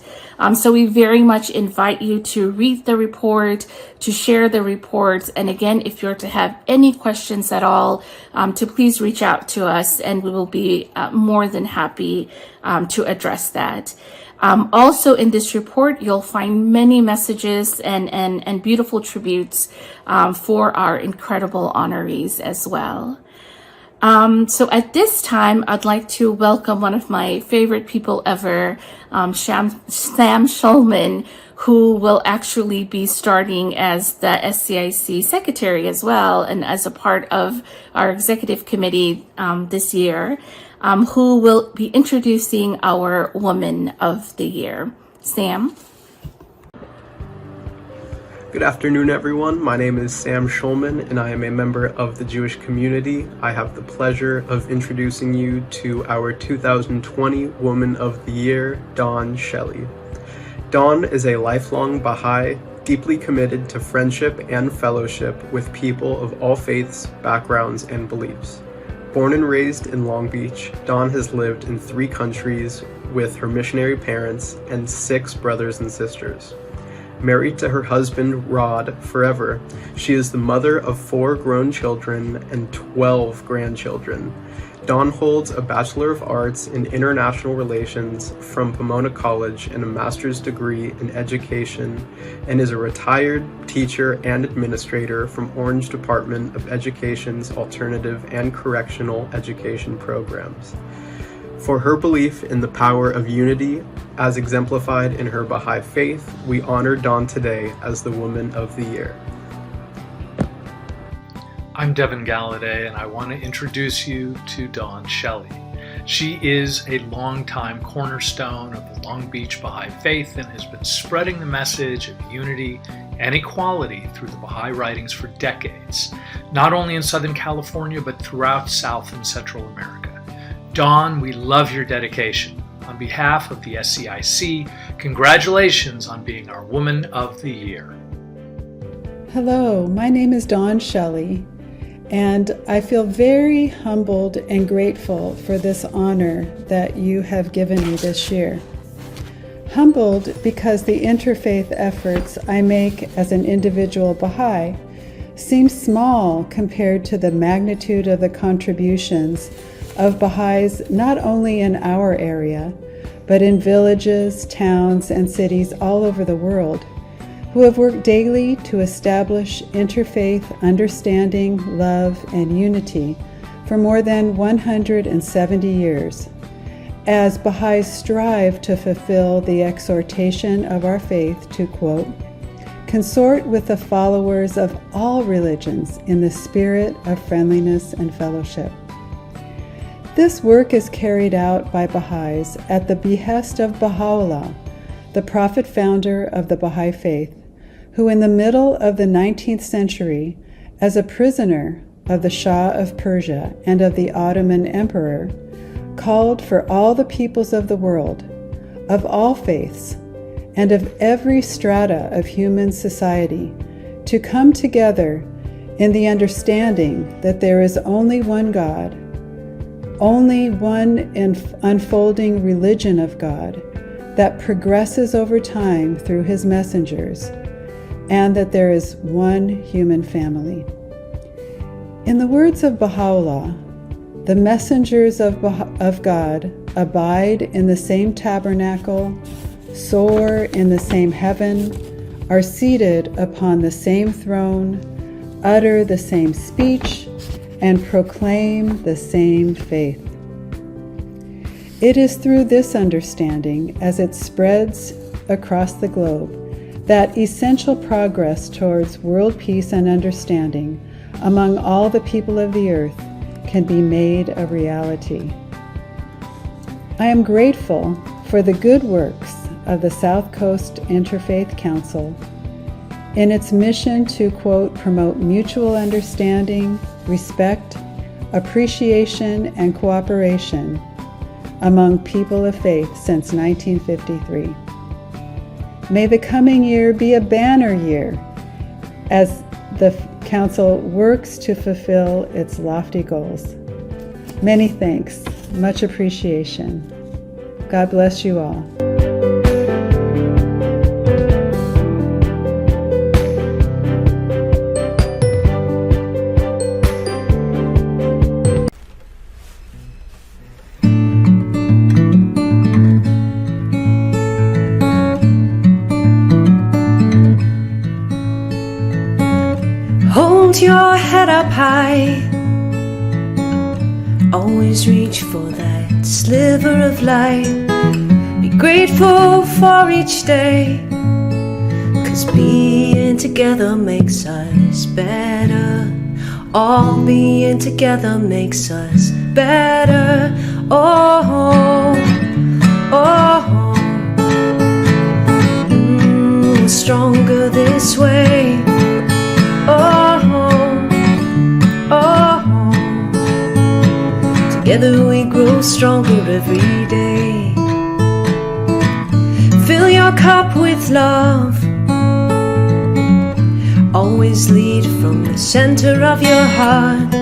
So we very much invite you to read the report, to share the report, and again, if you're to have any questions at all, to please reach out to us, and we will be more than happy to address that. Also in this report, you'll find many messages and beautiful tributes for our incredible honorees as well. So at this time, I'd like to welcome one of my favorite people ever, Sam Schulman, who will actually be starting as the SCIC secretary as well, and as a part of our executive committee this year. Who will be introducing our Woman of the Year. Sam? Good afternoon, everyone. My name is Sam Schulman, and I am a member of the Jewish community. I have the pleasure of introducing you to our 2020 Woman of the Year, Dawn Shelley. Dawn is a lifelong Baha'i, deeply committed to friendship and fellowship with people of all faiths, backgrounds, and beliefs. Born and raised in Long Beach, Dawn has lived in 3 countries with her missionary parents and 6 brothers and sisters. Married to her husband, Rod, forever, she is the mother of 4 grown children and 12 grandchildren. Dawn holds a Bachelor of Arts in International Relations from Pomona College and a master's degree in education, and is a retired teacher and administrator from Orange Department of Education's Alternative and Correctional Education programs. For her belief in the power of unity, as exemplified in her Baha'i faith, we honor Dawn today as the Woman of the Year. I'm Devin Galladay, and I want to introduce you to Dawn Shelley. She is a longtime cornerstone of the Long Beach Baha'i faith and has been spreading the message of unity and equality through the Baha'i writings for decades, not only in Southern California, but throughout South and Central America. Dawn, we love your dedication. On behalf of the SCIC, congratulations on being our Woman of the Year. Hello, my name is Dawn Shelley, and I feel very humbled and grateful for this honor that you have given me this year. Humbled because the interfaith efforts I make as an individual Baha'i seem small compared to the magnitude of the contributions of Baha'is not only in our area, but in villages, towns, and cities all over the world, who have worked daily to establish interfaith understanding, love, and unity for more than 170 years, as Baha'is strive to fulfill the exhortation of our faith to, quote, consort with the followers of all religions in the spirit of friendliness and fellowship. This work is carried out by Baha'is at the behest of Baha'u'llah, the prophet founder of the Baha'i faith, who in the middle of the 19th century, as a prisoner of the Shah of Persia and of the Ottoman Emperor, called for all the peoples of the world, of all faiths, and of every strata of human society, to come together in the understanding that there is only one God, only one unfolding religion of God that progresses over time through his messengers, and that there is one human family. In the words of Baha'u'llah, the messengers of God abide in the same tabernacle, soar in the same heaven, are seated upon the same throne, utter the same speech, and proclaim the same faith. It is through this understanding, as it spreads across the globe, that essential progress towards world peace and understanding among all the people of the earth can be made a reality. I am grateful for the good works of the South Coast Interfaith Council in its mission to, quote, promote mutual understanding, respect, appreciation, and cooperation among people of faith since 1953. May the coming year be a banner year as the Council works to fulfill its lofty goals. Many thanks, much appreciation. God bless you all. Hold your head up high. Always reach for that sliver of light. Be grateful for each day, 'cause being together makes us better. All being together makes us better. Oh, oh, we're stronger this way. Oh, oh, together we grow stronger every day. Fill your cup with love. Always lead from the center of your heart.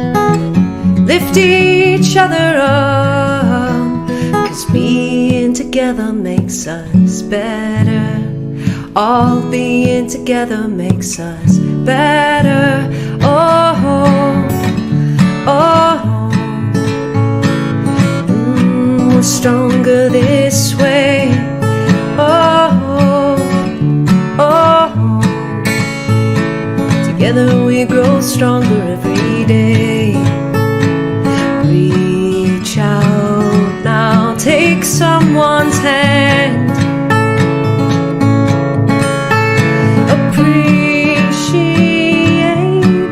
Lift each other up, 'cause being together makes us better. All being together makes us better. Oh, oh, we're stronger this way. Oh, oh, together we grow stronger every day. Reach out now someone's hand. Appreciate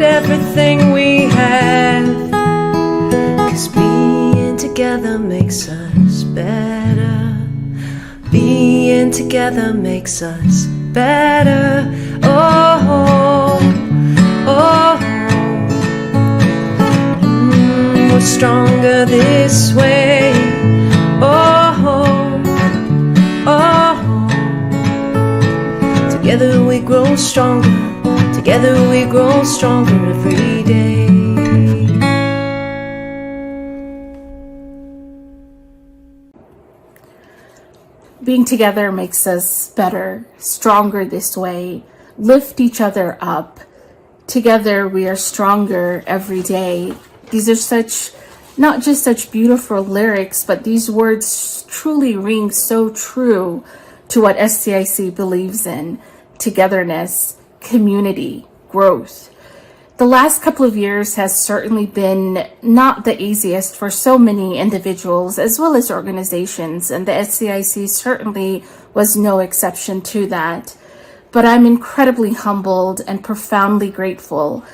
everything we have, 'cause being together makes us better. Being together makes us better. Oh, oh. We're stronger this way. Oh, oh. Together we grow stronger. Together we grow stronger every day. Being together makes us better, stronger this way. Lift each other up. Together we are stronger every day. These are not just such beautiful lyrics, but these words truly ring so true to what SCIC believes in: togetherness, community, growth. The last couple of years has certainly been not the easiest for so many individuals as well as organizations, and the SCIC certainly was no exception to that. But I'm incredibly humbled and profoundly grateful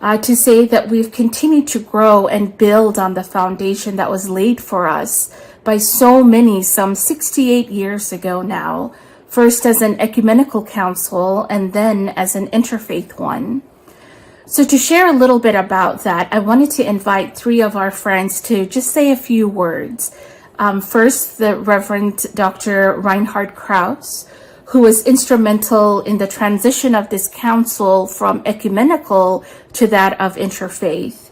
to say that we've continued to grow and build on the foundation that was laid for us by so many, some 68 years ago now, first as an ecumenical council and then as an interfaith one. So to share a little bit about that, I wanted to invite three of our friends to just say a few words. First, the Reverend Dr. Reinhard Krause, who was instrumental in the transition of this council from ecumenical to that of interfaith.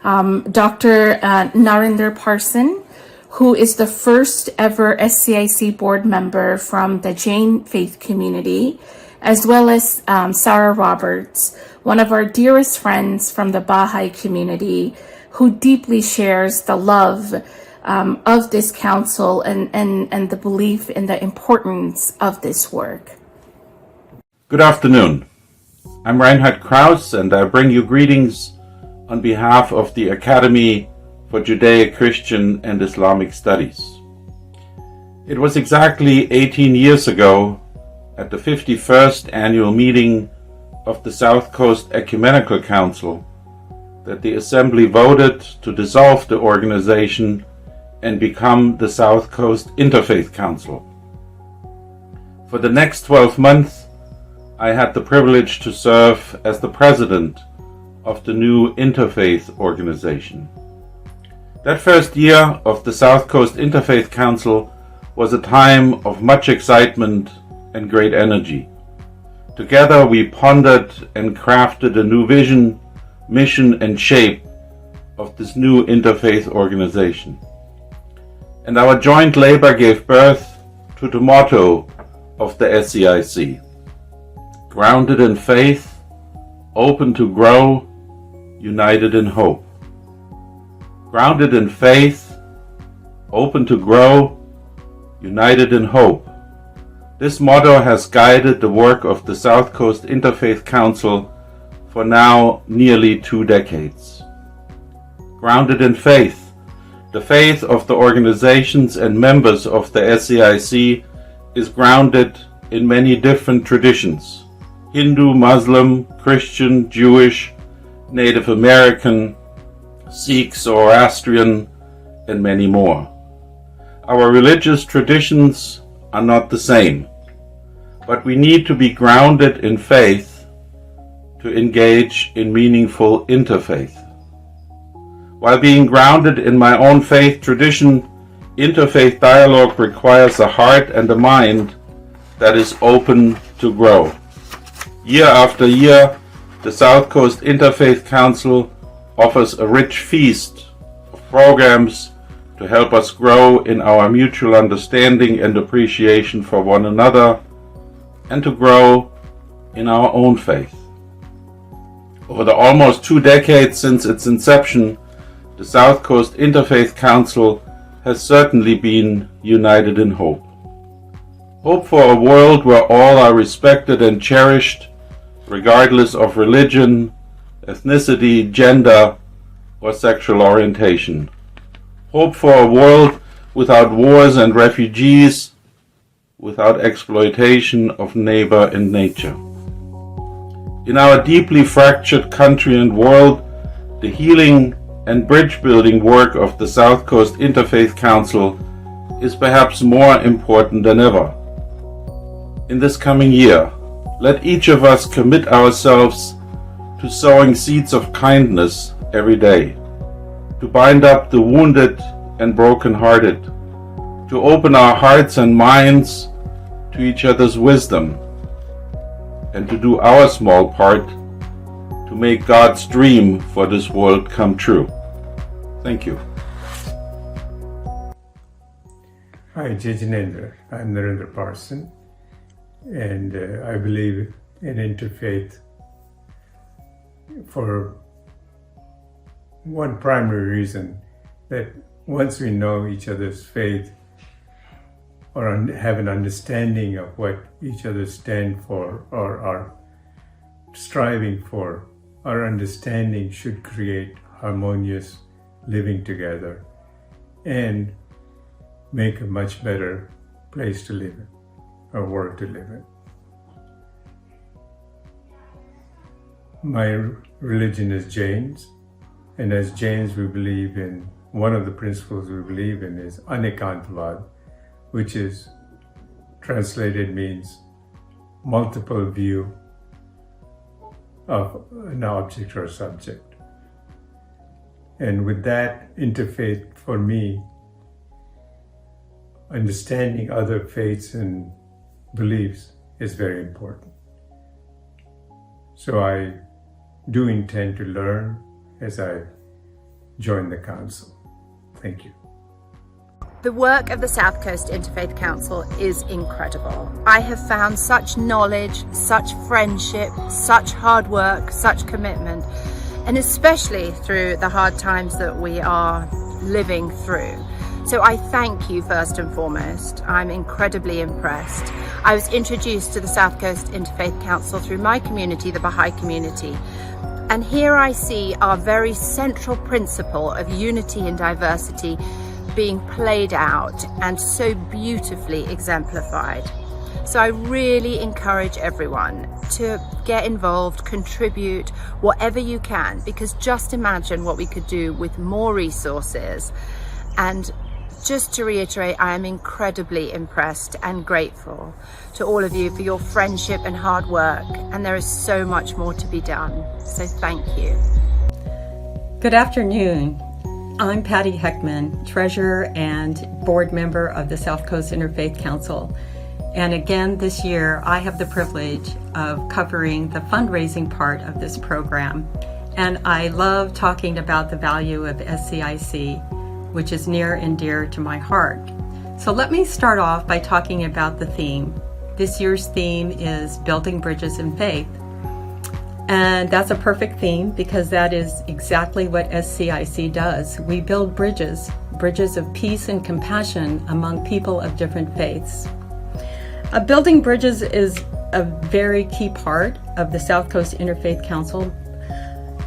Dr. Narinder Parson, who is the first ever SCIC board member from the Jain faith community, as well as Sarah Roberts, one of our dearest friends from the Baha'i community, who deeply shares the love of this council and the belief in the importance of this work. Good afternoon. I'm Reinhard Krause, and I bring you greetings on behalf of the Academy for Judeo-Christian and Islamic Studies. It was exactly 18 years ago, at the 51st annual meeting of the South Coast Ecumenical Council, that the Assembly voted to dissolve the organization and become the South Coast Interfaith Council. For the next 12 months, I had the privilege to serve as the president of the new Interfaith organization. That first year of the South Coast Interfaith Council was a time of much excitement and great energy. Together we pondered and crafted a new vision, mission, and shape of this new interfaith organization. And our joint labor gave birth to the motto of the SCIC: grounded in faith, open to grow, united in hope. Grounded in faith, open to grow, united in hope. This motto has guided the work of the South Coast Interfaith Council for now nearly 2 decades. Grounded in faith, the faith of the organizations and members of the SCIC is grounded in many different traditions: Hindu, Muslim, Christian, Jewish, Native American, Sikh, Zoroastrian, and many more. Our religious traditions are not the same, but we need to be grounded in faith to engage in meaningful interfaith. While being grounded in my own faith tradition, interfaith dialogue requires a heart and a mind that is open to grow. Year after year, the South Coast Interfaith Council offers a rich feast of programs to help us grow in our mutual understanding and appreciation for one another, and to grow in our own faith. Over the almost 2 decades since its inception, the South Coast Interfaith Council has certainly been united in hope. Hope for a world where all are respected and cherished, regardless of religion, ethnicity, gender, or sexual orientation. Hope for a world without wars and refugees, without exploitation of neighbor and nature. In our deeply fractured country and world, the healing and bridge-building work of the South Coast Interfaith Council is perhaps more important than ever. In this coming year, let each of us commit ourselves to sowing seeds of kindness every day, to bind up the wounded and broken-hearted, to open our hearts and minds to each other's wisdom, and to do our small part to make God's dream for this world come true. Thank you. Hi, Jai Jinendra. I'm Narendra Parson, and I believe in interfaith for one primary reason, that once we know each other's faith or have an understanding of what each other stand for or are striving for, our understanding should create harmonious living together and make a much better place to live in, or world to live in. My religion is Jain's, and as Jains we believe in, one of the principles we believe in is Anekantavad, which is translated means multiple view of an object or subject. And with that, interfaith for me, understanding other faiths and beliefs is very important. So I do intend to learn as I join the council. Thank you. The work of the South Coast Interfaith Council is incredible. I have found such knowledge, such friendship, such hard work, such commitment, and especially through the hard times that we are living through. So I thank you first and foremost. I'm incredibly impressed. I was introduced to the South Coast Interfaith Council through my community, the Baha'i community. And here I see our very central principle of unity and diversity being played out and so beautifully exemplified. So I really encourage everyone to get involved, contribute whatever you can, because just imagine what we could do with more resources. And just to reiterate, I am incredibly impressed and grateful to all of you for your friendship and hard work, and there is so much more to be done. So thank you. Good afternoon. I'm Patty Heckman, Treasurer and Board Member of the South Coast Interfaith Council. And again, this year, I have the privilege of covering the fundraising part of this program. And I love talking about the value of SCIC, which is near and dear to my heart. So let me start off by talking about the theme. This year's theme is Building Bridges in Faith. And that's a perfect theme because that is exactly what SCIC does. We build bridges of peace and compassion among people of different faiths. Building bridges is a very key part of the South Coast Interfaith Council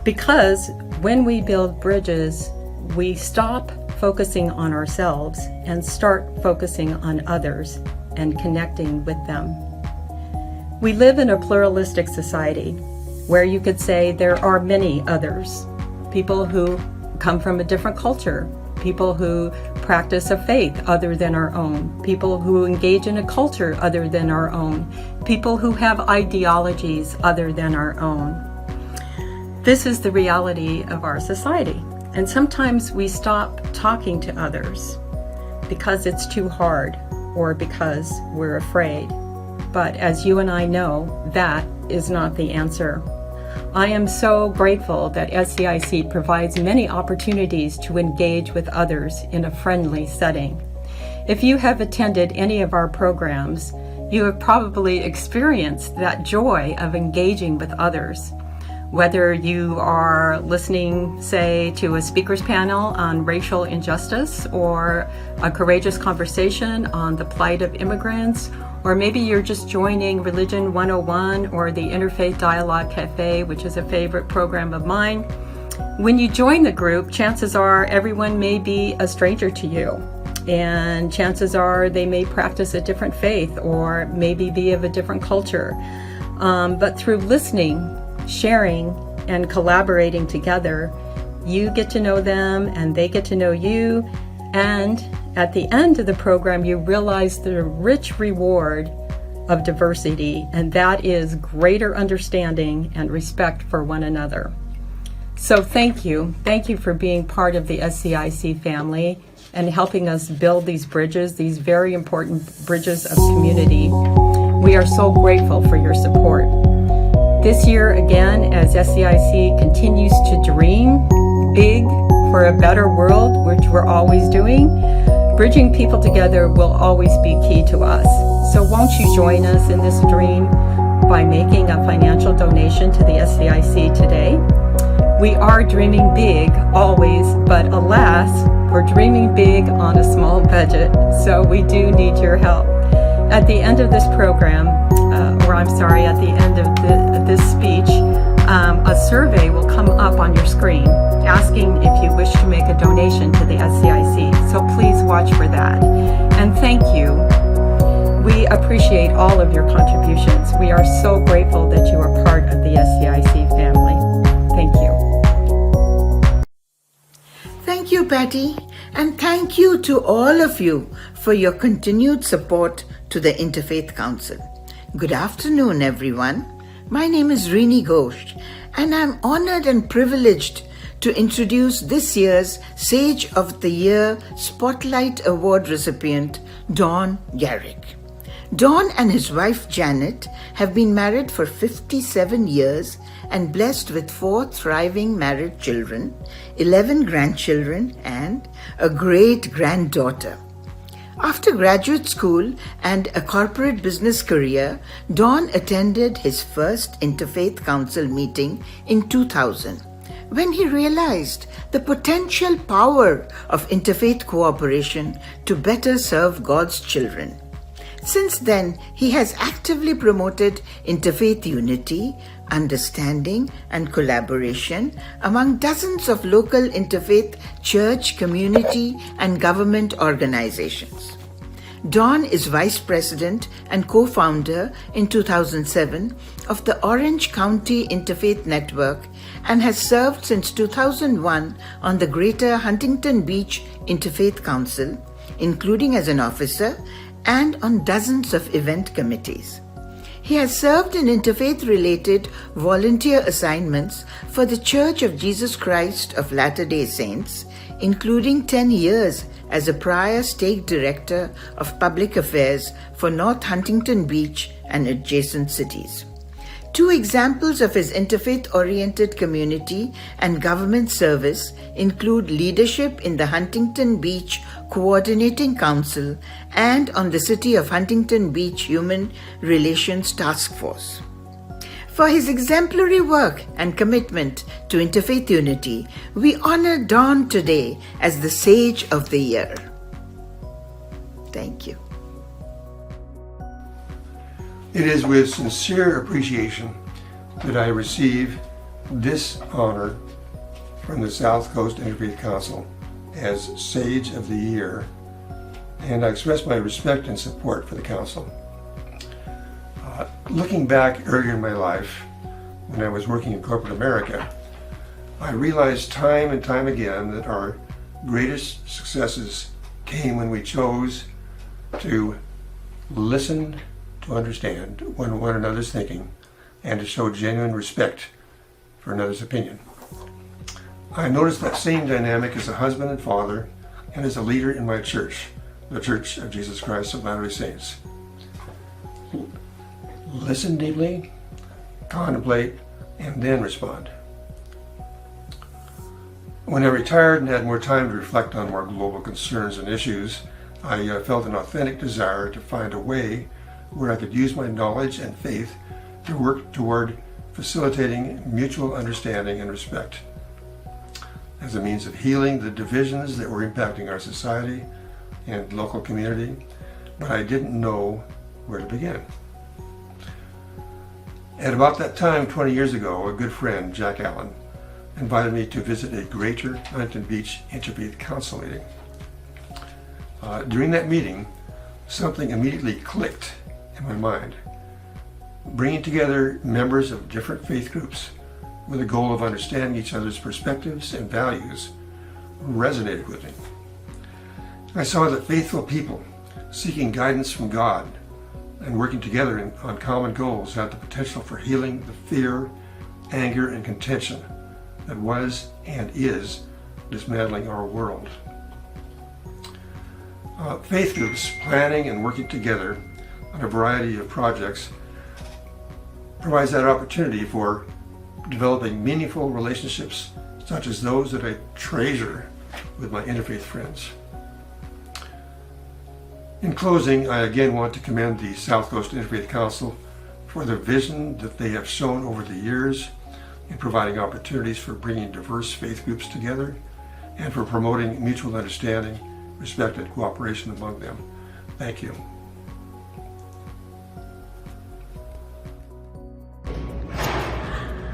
because when we build bridges, we stop focusing on ourselves and start focusing on others and connecting with them. We live in a pluralistic society where you could say there are many others, people who come from a different culture, people who practice a faith other than our own, people who engage in a culture other than our own, people who have ideologies other than our own. This is the reality of our society. And sometimes we stop talking to others because it's too hard or because we're afraid. But as you and I know, that is not the answer. I am so grateful that SCIC provides many opportunities to engage with others in a friendly setting. If you have attended any of our programs, you have probably experienced that joy of engaging with others. Whether you are listening, say, to a speaker's panel on racial injustice or a courageous conversation on the plight of immigrants, or maybe you're just joining Religion 101 or the Interfaith Dialogue Cafe, which is a favorite program of mine. When you join the group, chances are everyone may be a stranger to you. and chances are they may practice a different faith or maybe be of a different culture. But through listening, sharing, and collaborating together, you get to know them and they get to know you. And at the end of the program, you realize the rich reward of diversity, and that is greater understanding and respect for one another. So thank you. Thank you for being part of the SCIC family and helping us build these bridges, these very important bridges of community. We are so grateful for your support. This year, again, as SCIC continues to dream big for a better world, which we're always doing, bridging people together will always be key to us. So won't you join us in this dream by making a financial donation to the SCIC today? We are dreaming big always, but alas, we're dreaming big on a small budget, so we do need your help. At the end of this program, at the end of this speech, a survey will come up on your screen asking if you wish to make a donation to the SCIC, so please watch for that. And thank you. We appreciate all of your contributions. We are so grateful that you are part of the SCIC family. Thank you. Thank you, Patty, and thank you to all of you for your continued support to the Interfaith Council. Good afternoon, everyone. My name is Rini Ghosh, and I'm honored and privileged to introduce this year's Sage of the Year Spotlight Award recipient, Don Garrick. Don and his wife Janet have been married for 57 years and blessed with 4 thriving married children, 11 grandchildren, and a great-granddaughter. After graduate school and a corporate business career, Don attended his first Interfaith Council meeting in 2000, when he realized the potential power of interfaith cooperation to better serve God's children. Since then, he has actively promoted interfaith unity, understanding, and collaboration among dozens of local interfaith church, community, and government organizations. Don is Vice President and co-founder in 2007 of the Orange County Interfaith Network and has served since 2001 on the Greater Huntington Beach Interfaith Council, including as an officer, and on dozens of event committees. He has served in interfaith-related volunteer assignments for the Church of Jesus Christ of Latter-day Saints, including 10 years as a prior Stake Director of Public Affairs for North Huntington Beach and adjacent cities. 2 examples of his interfaith-oriented community and government service include leadership in the Huntington Beach Coordinating Council and on the City of Huntington Beach Human Relations Task Force. For his exemplary work and commitment to interfaith unity, we honor Don today as the Sage of the Year. Thank you. It is with sincere appreciation that I receive this honor from the South Coast Interfaith Council as Sage of the Year, and I express my respect and support for the Council. Looking back earlier in my life, when I was working in corporate America, I realized time and time again that our greatest successes came when we chose to listen to understand one another's thinking and to show genuine respect for another's opinion. I noticed that same dynamic as a husband and father and as a leader in my church, the Church of Jesus Christ of Latter-day Saints. Listen deeply, contemplate, and then respond. When I retired and had more time to reflect on more global concerns and issues, I felt an authentic desire to find a way where I could use my knowledge and faith to work toward facilitating mutual understanding and respect as a means of healing the divisions that were impacting our society and local community, but I didn't know where to begin. At about that time, 20 years ago, a good friend, Jack Allen, invited me to visit a Greater Huntington Beach Interfaith Council meeting. During that meeting, something immediately clicked in my mind. Bringing together members of different faith groups with the goal of understanding each other's perspectives and values resonated with me. I saw that faithful people seeking guidance from God and working together on common goals had the potential for healing the fear, anger, and contention that was and is dismantling our world. Faith groups planning and working together on a variety of projects provides that opportunity for developing meaningful relationships such as those that I treasure with my interfaith friends. In closing, I again want to commend the South Coast Interfaith Council for their vision that they have shown over the years in providing opportunities for bringing diverse faith groups together and for promoting mutual understanding, respect, and cooperation among them. Thank you.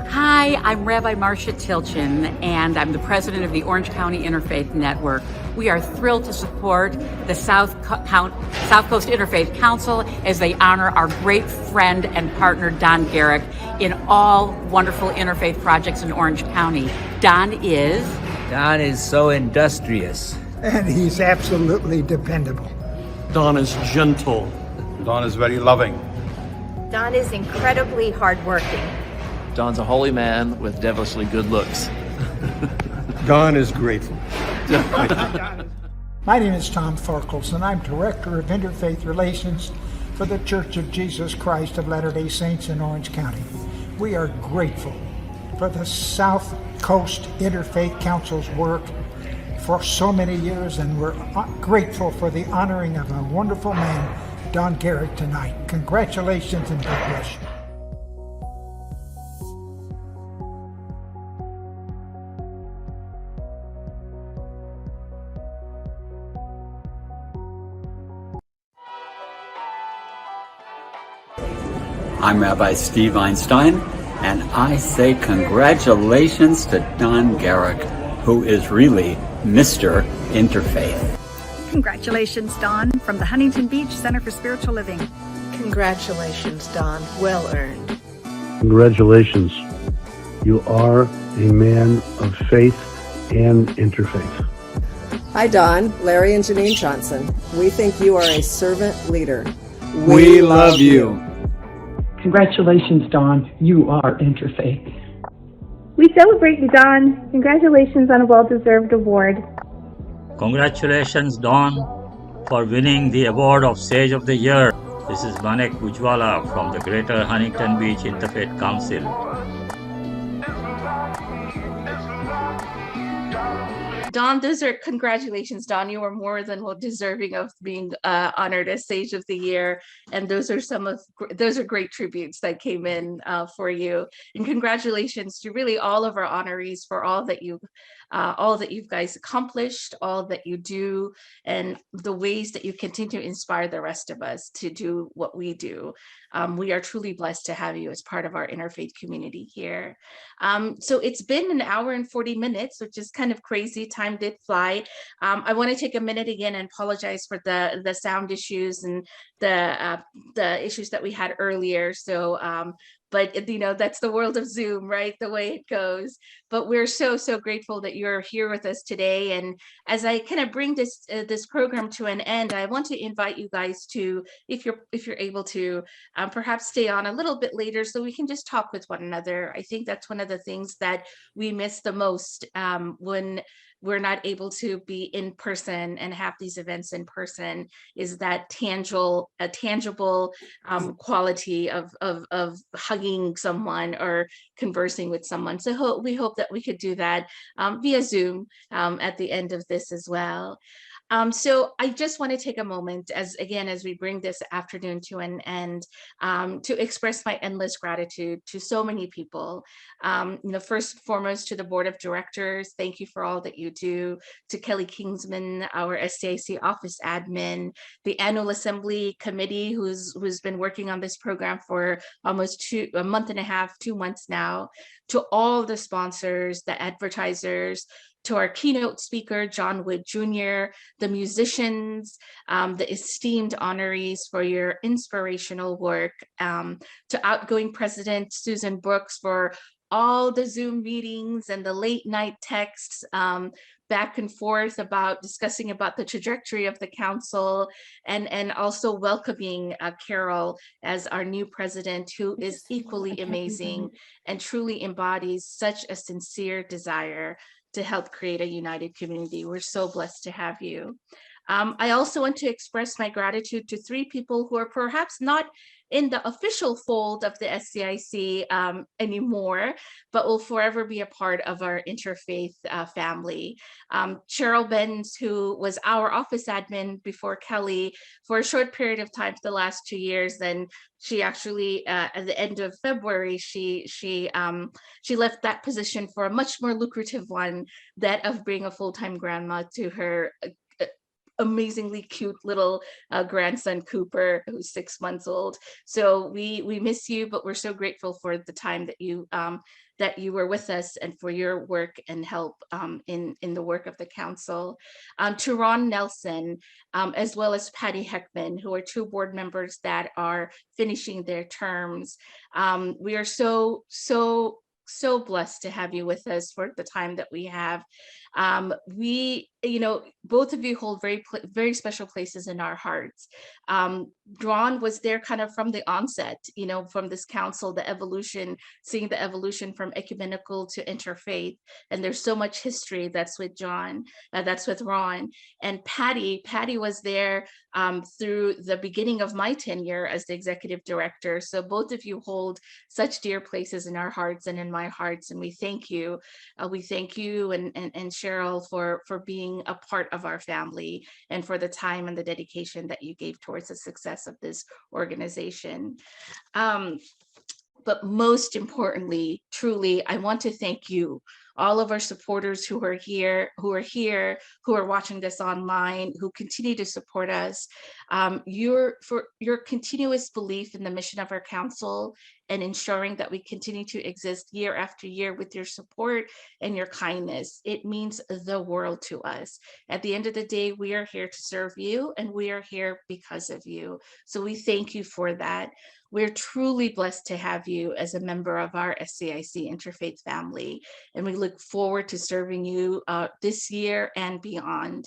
Hi, I'm Rabbi Marcia Tilchin, and I'm the president of the Orange County Interfaith Network. We are thrilled to support the South Coast Interfaith Council as they honor our great friend and partner, Don Garrick, in all wonderful interfaith projects in Orange County. Don is so industrious. And he's absolutely dependable. Don is gentle. Don is very loving. Don is incredibly hardworking. Don's a holy man with devilishly good looks. Don is grateful. My name is Tom Farkles, and I'm Director of Interfaith Relations for the Church of Jesus Christ of Latter-day Saints in Orange County. We are grateful for the South Coast Interfaith Council's work for so many years, and we're grateful for the honoring of a wonderful man, Don Garrick, tonight. Congratulations and God bless you. I'm Rabbi Steve Einstein, and I say congratulations to Don Garrick, who is really Mr. Interfaith. Congratulations, Don, from the Huntington Beach Center for Spiritual Living. Congratulations, Don. Well earned. Congratulations. You are a man of faith and interfaith. Hi, Don, Larry, and Janine Johnson. We think you are a servant leader. We love you. Congratulations, Don. You are interfaith. We celebrate you, Don. Congratulations on a well-deserved award. Congratulations, Don, for winning the award of Sage of the Year. This is Manek Ujwala from the Greater Huntington Beach Interfaith Council. Don, congratulations, Don. You are more than well deserving of being honored as Sage of the Year, and those are great tributes that came in for you. And congratulations to really all of our honorees for all that you guys accomplished, all that you do, and the ways that you continue to inspire the rest of us to do what we do. We are truly blessed to have you as part of our interfaith community here. So it's been an hour and 40 minutes, which is kind of crazy. Time did fly. I want to take a minute again and apologize for the sound issues and the issues that we had earlier. So but that's the world of Zoom, right? The way it goes. But we're so grateful that you're here with us today. And as I kind of bring this program to an end, I want to invite you guys to, if you're able to, perhaps stay on a little bit later so we can just talk with one another. I think that's one of the things that we miss the most when we're not able to be in person and have these events in person, is that tangible quality of hugging someone or conversing with someone. So we hope that we could do that via Zoom at the end of this as well. So I just want to take a moment as we bring this afternoon to an end, to express my endless gratitude to so many people. First and foremost to the board of directors, thank you for all that you do. To Kelly Kingsman, our SCIC office admin, the annual assembly committee who's been working on this program for almost a month and a half, 2 months now. To all the sponsors, the advertisers, to our keynote speaker, John Wood Jr., the musicians, the esteemed honorees for your inspirational work, to outgoing President Susan Brooks for all the Zoom meetings and the late night texts back and forth about discussing about the trajectory of the council, and also welcoming Carol as our new president, who is equally amazing and truly embodies such a sincere desire to help create a united community. We're so blessed to have you. I also want to express my gratitude to 3 people who are perhaps not in the official fold of the SCIC anymore, but will forever be a part of our interfaith family. Cheryl Benz, who was our office admin before Kelly for a short period of time for the last 2 years, then she actually, at the end of February, she left that position for a much more lucrative one, that of being a full-time grandma to her amazingly cute little grandson Cooper, who's 6 months old. So we miss you, but we're so grateful for the time that you were with us and for your work and help in the work of the council. To Ron Nelson, as well as Patty Heckman, who are 2 board members that are finishing their terms. We are so blessed to have you with us for the time that we have. Both of you hold very special places in our hearts. Ron was there kind of from the onset, from this council, seeing the evolution from ecumenical to interfaith. And there's so much history that's with Ron. And Patty was there through the beginning of my tenure as the executive director. So both of you hold such dear places in our hearts and in my hearts. And we thank you. We thank you and Cheryl for being a part of our family and for the time and the dedication that you gave towards the success of this organization. But most importantly, truly, I want to thank you, all of our supporters who are here, who are watching this online, who continue to support us, for your continuous belief in the mission of our council and ensuring that we continue to exist year after year with your support and your kindness. It means the world to us. At the end of the day, we are here to serve you, and we are here because of you. So we thank you for that. We're truly blessed to have you as a member of our SCIC Interfaith family, and we look forward to serving you this year and beyond.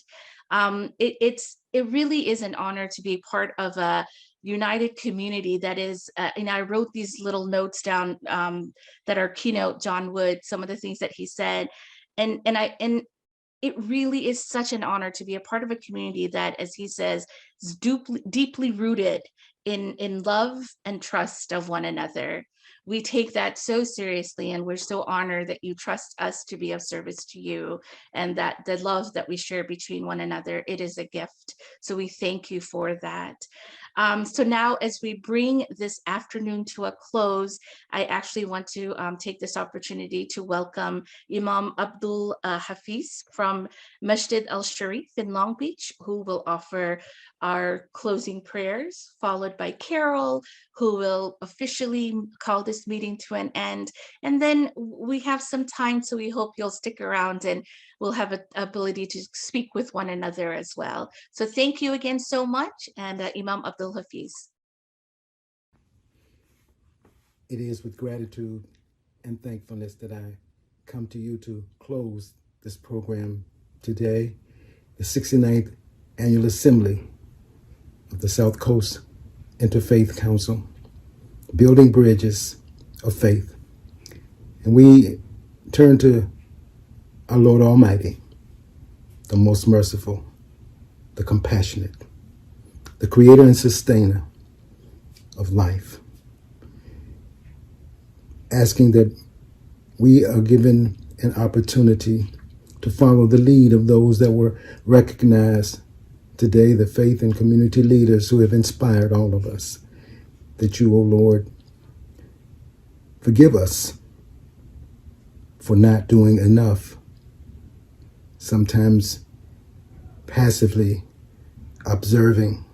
It really is an honor to be part of a united community that is, and I wrote these little notes down that our keynote, John Wood, some of the things that he said, and it really is such an honor to be a part of a community that, as he says, is deeply rooted in love and trust of one another. We take that so seriously, and we're so honored that you trust us to be of service to you, and that the love that we share between one another, it is a gift. So we thank you for that. So now, as we bring this afternoon to a close, I actually want to take this opportunity to welcome Imam Abdul Hafiz from Masjid Al-Sharif in Long Beach, who will offer our closing prayers, followed by Carol, who will officially call this meeting to an end. And then we have some time, so we hope you'll stick around and we'll have an ability to speak with one another as well. So thank you again so much, and Imam Abdul Hafiz. It is with gratitude and thankfulness that I come to you to close this program today, the 69th Annual Assembly of the South Coast Interfaith Council, building bridges of faith. And we turn to our Lord Almighty, the most merciful, the compassionate, the creator and sustainer of life, asking that we are given an opportunity to follow the lead of those that were recognized today, the faith and community leaders who have inspired all of us, that you, O Lord, forgive us for not doing enough, sometimes passively observing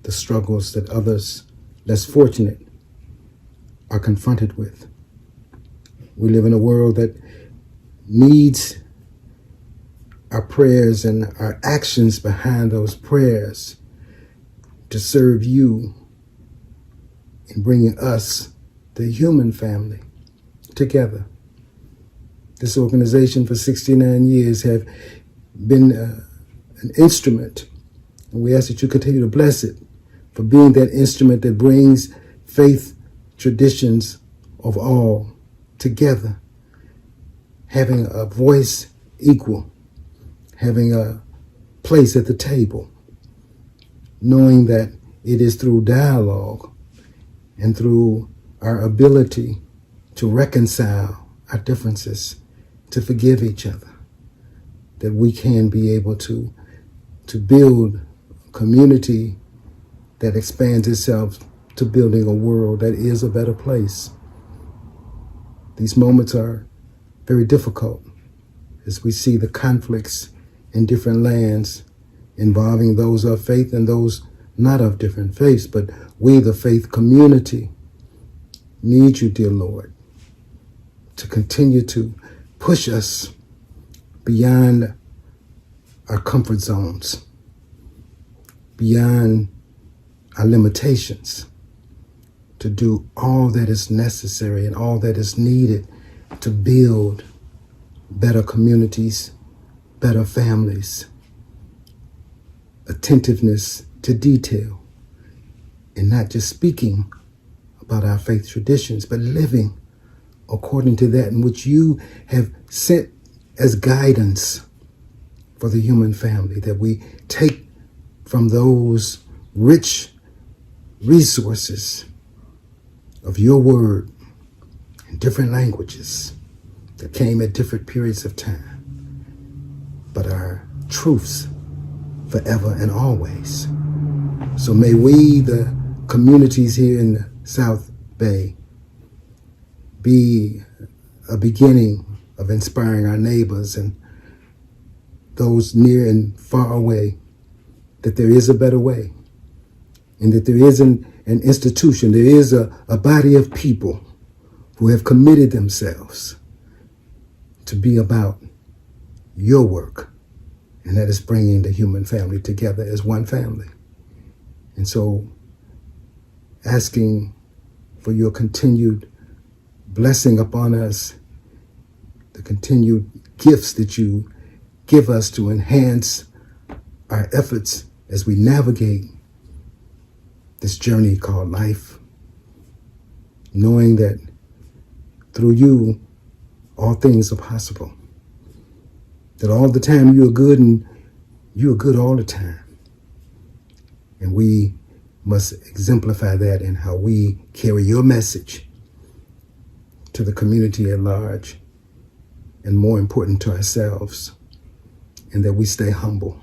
the struggles that others less fortunate are confronted with. We live in a world that needs our prayers and our actions behind those prayers to serve you in bringing us, the human family, together. This organization for 69 years have been an instrument, and we ask that you continue to bless it for being that instrument that brings faith traditions of all together, having a voice equal, having a place at the table, knowing that it is through dialogue and through our ability to reconcile our differences, to forgive each other, that we can be able to build a community that expands itself to building a world that is a better place. These moments are very difficult as we see the conflicts in different lands involving those of faith and those not of different faiths, but we, the faith community, need you, dear Lord, to continue to push us beyond our comfort zones, beyond our limitations, to do all that is necessary and all that is needed to build better communities, better families, attentiveness to detail, and not just speaking about our faith traditions, but living according to that in which you have sent as guidance for the human family, that we take from those rich resources of your word in different languages that came at different periods of time, but are truths forever and always. So may we, the communities here in the South Bay, be a beginning of inspiring our neighbors and those near and far away that there is a better way, and that there is an institution, there is a body of people who have committed themselves to be about your work, and that is bringing the human family together as one family. And so asking for your continued blessing upon us, the continued gifts that you give us to enhance our efforts as we navigate this journey called life, knowing that through you, all things are possible. That all the time you are good, and you are good all the time. And we must exemplify that in how we carry your message to the community at large, and more important to ourselves, and that we stay humble.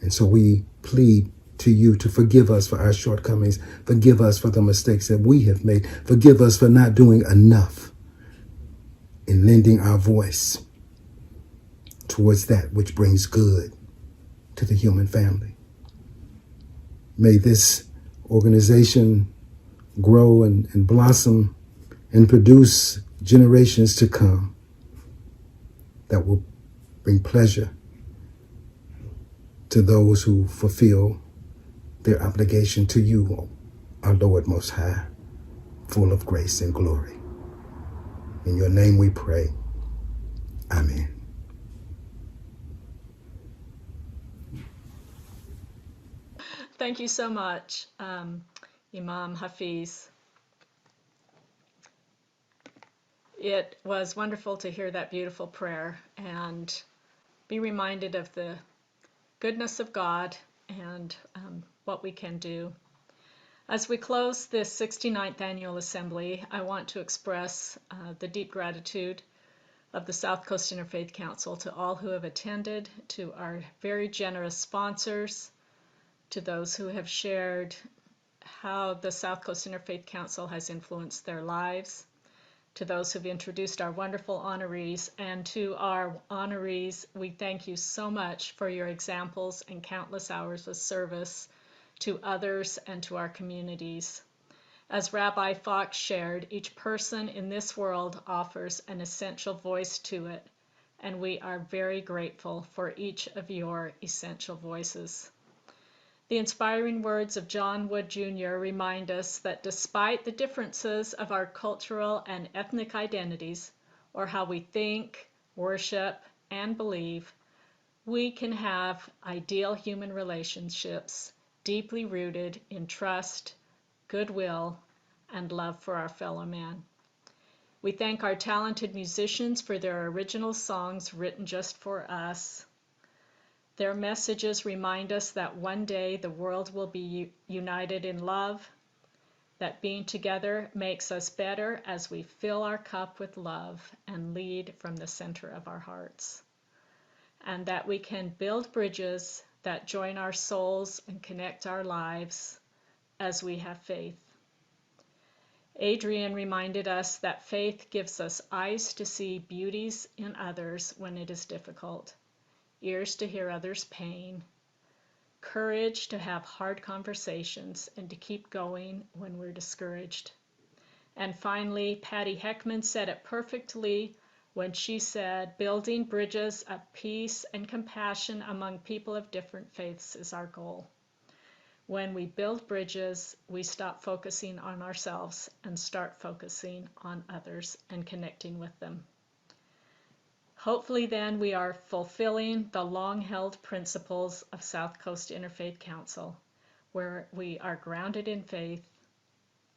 And so we plead to you to forgive us for our shortcomings, forgive us for the mistakes that we have made, forgive us for not doing enough in lending our voice towards that which brings good to the human family. May this organization grow and blossom and produce generations to come that will bring pleasure to those who fulfill their obligation to you, our Lord Most High, full of grace and glory. In your name we pray. Amen. Thank you so much, Imam Hafiz. It was wonderful to hear that beautiful prayer and be reminded of the goodness of God and what we can do. As we close this 69th Annual Assembly, I want to express the deep gratitude of the South Coast Interfaith Council to all who have attended, to our very generous sponsors, to those who have shared how the South Coast Interfaith Council has influenced their lives, to those who've introduced our wonderful honorees, and to our honorees, we thank you so much for your examples and countless hours of service to others and to our communities. As Rabbi Fox shared, each person in this world offers an essential voice to it, and we are very grateful for each of your essential voices. The inspiring words of John Wood Jr. remind us that despite the differences of our cultural and ethnic identities, or how we think, worship, and believe, we can have ideal human relationships deeply rooted in trust, goodwill, and love for our fellow man. We thank our talented musicians for their original songs written just for us. Their messages remind us that one day the world will be united in love, that being together makes us better as we fill our cup with love and lead from the center of our hearts, and that we can build bridges that join our souls and connect our lives as we have faith. Adrian reminded us that faith gives us eyes to see beauties in others when it is difficult, ears to hear others' pain, courage to have hard conversations and to keep going when we're discouraged. And finally, Patty Heckman said it perfectly when she said, building bridges of peace and compassion among people of different faiths is our goal. When we build bridges, we stop focusing on ourselves and start focusing on others and connecting with them. Hopefully then we are fulfilling the long-held principles of South Coast Interfaith Council, where we are grounded in faith,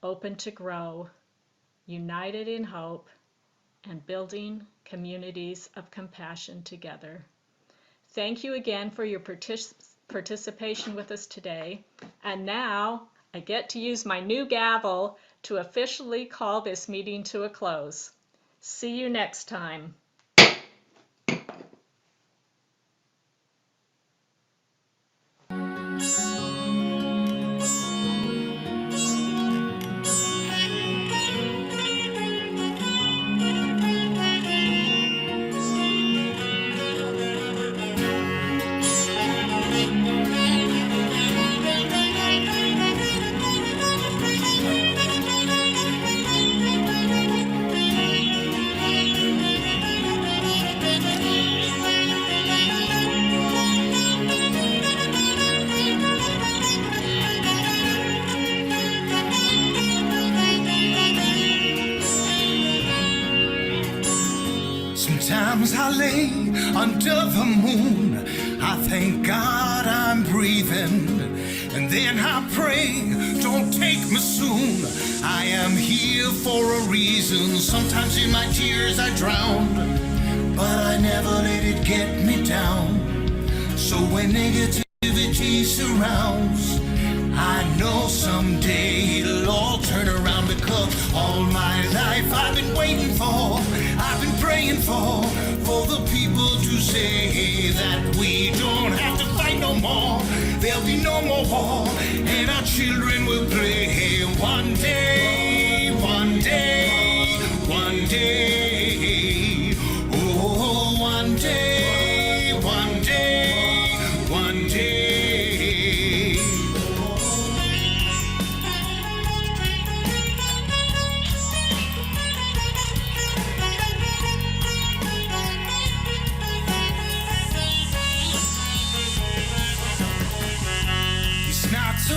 open to grow, united in hope, and building communities of compassion together. Thank you again for your participation with us today. And now I get to use my new gavel to officially call this meeting to a close. See you next time. Sometimes I lay under the moon, I thank God I'm breathing, and then I pray, don't take me soon, I am here for a reason. Sometimes in my tears I drown, but I never let it get me down. So when negativity surrounds, I know someday it'll all turn around, because all my life I've been waiting for, I've been praying for the people to say that we don't have to fight no more. There'll be no more war, and our children will play one day, one day, one day. Oh, one day, one day, one day.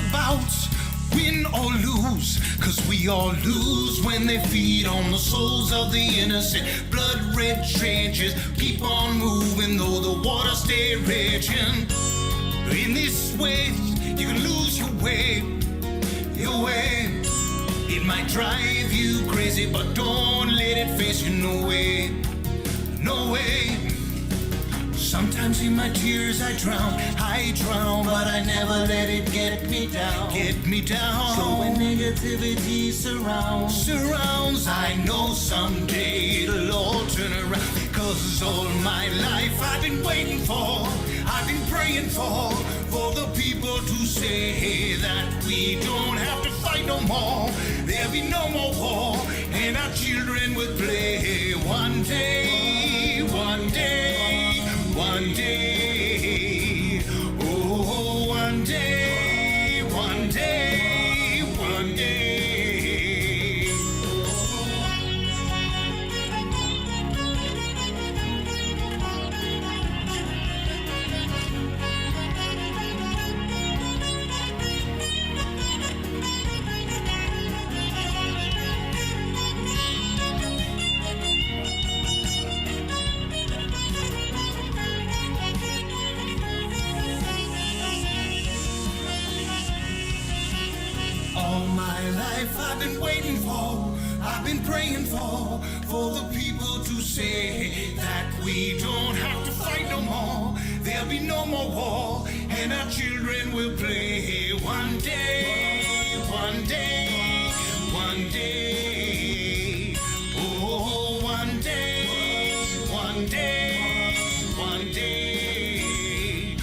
About win or lose, cause we all lose when they feed on the souls of the innocent. Blood red trenches keep on moving though the water stay raging. In this way you can lose your way, your way. It might drive you crazy, but don't let it face you. No way, no way. Sometimes in my tears I drown, but I never let it get me down, So when negativity surrounds, I know someday it'll all turn around, because all my life I've been waiting for, I've been praying for the people to say that we don't have to fight no more, there'll be no more war, and our children will play one day, one day, one day. Oh, one day, one day, one day. life I've been waiting for, I've been praying for the people to say that we don't have to fight no more. There'll be no more war, and our children will play one day, one day, one day. Oh, one day, one day, one day.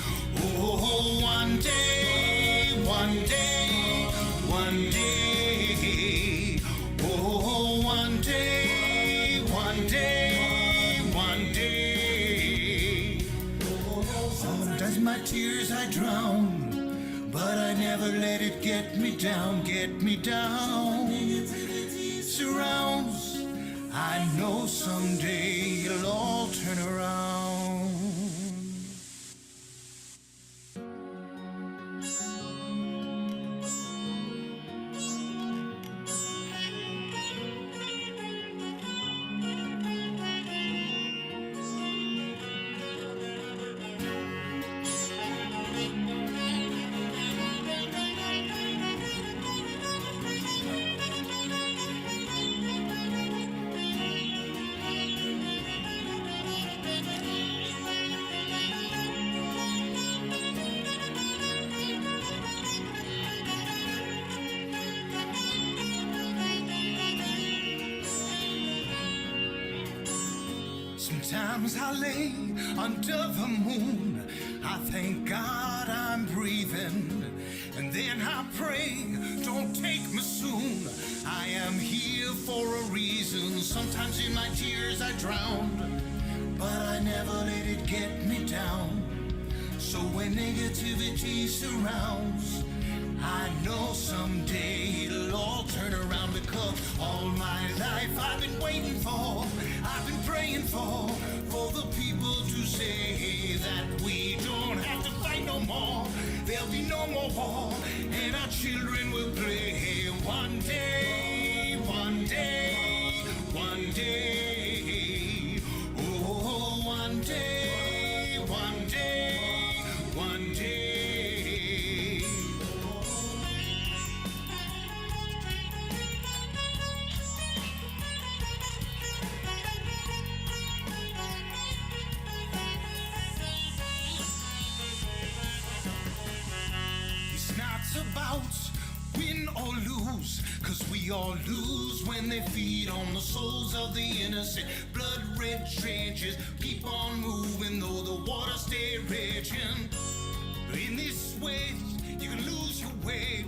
Oh, one day, one day, one day. Oh, one day, one day, one day. Sometimes my tears I drown, but I never let it get me down, get me down. Surrounds, I know someday it'll all turn around. Sometimes I lay under the moon, I thank God I'm breathing, and then I pray, don't take me soon, I am here for a reason. Sometimes in my tears I drown, but I never let it get me down. So when negativity surrounds, I know someday it'll all turn around, because all my life I've been waiting for, I've been praying for the people to say that we don't have to fight no more. There'll be no more war, and our children will play one day, one day, one day. Oh, one day, one day, one day. About win or lose, 'cause we all lose when they feed on the souls of the innocent. Blood red trenches keep on moving though the water stay raging. In this way you can lose your way,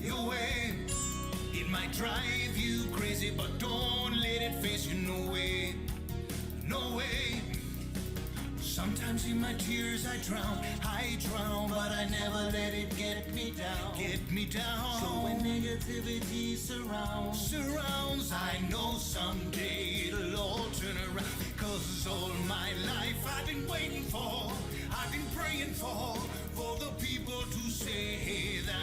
your way. It might drive you crazy, but don't let it face you. No way, no way. Sometimes in my tears I drown, but I never let it get me down, get me down. So when negativity surrounds, I know someday it'll all turn around, because all my life I've been waiting for,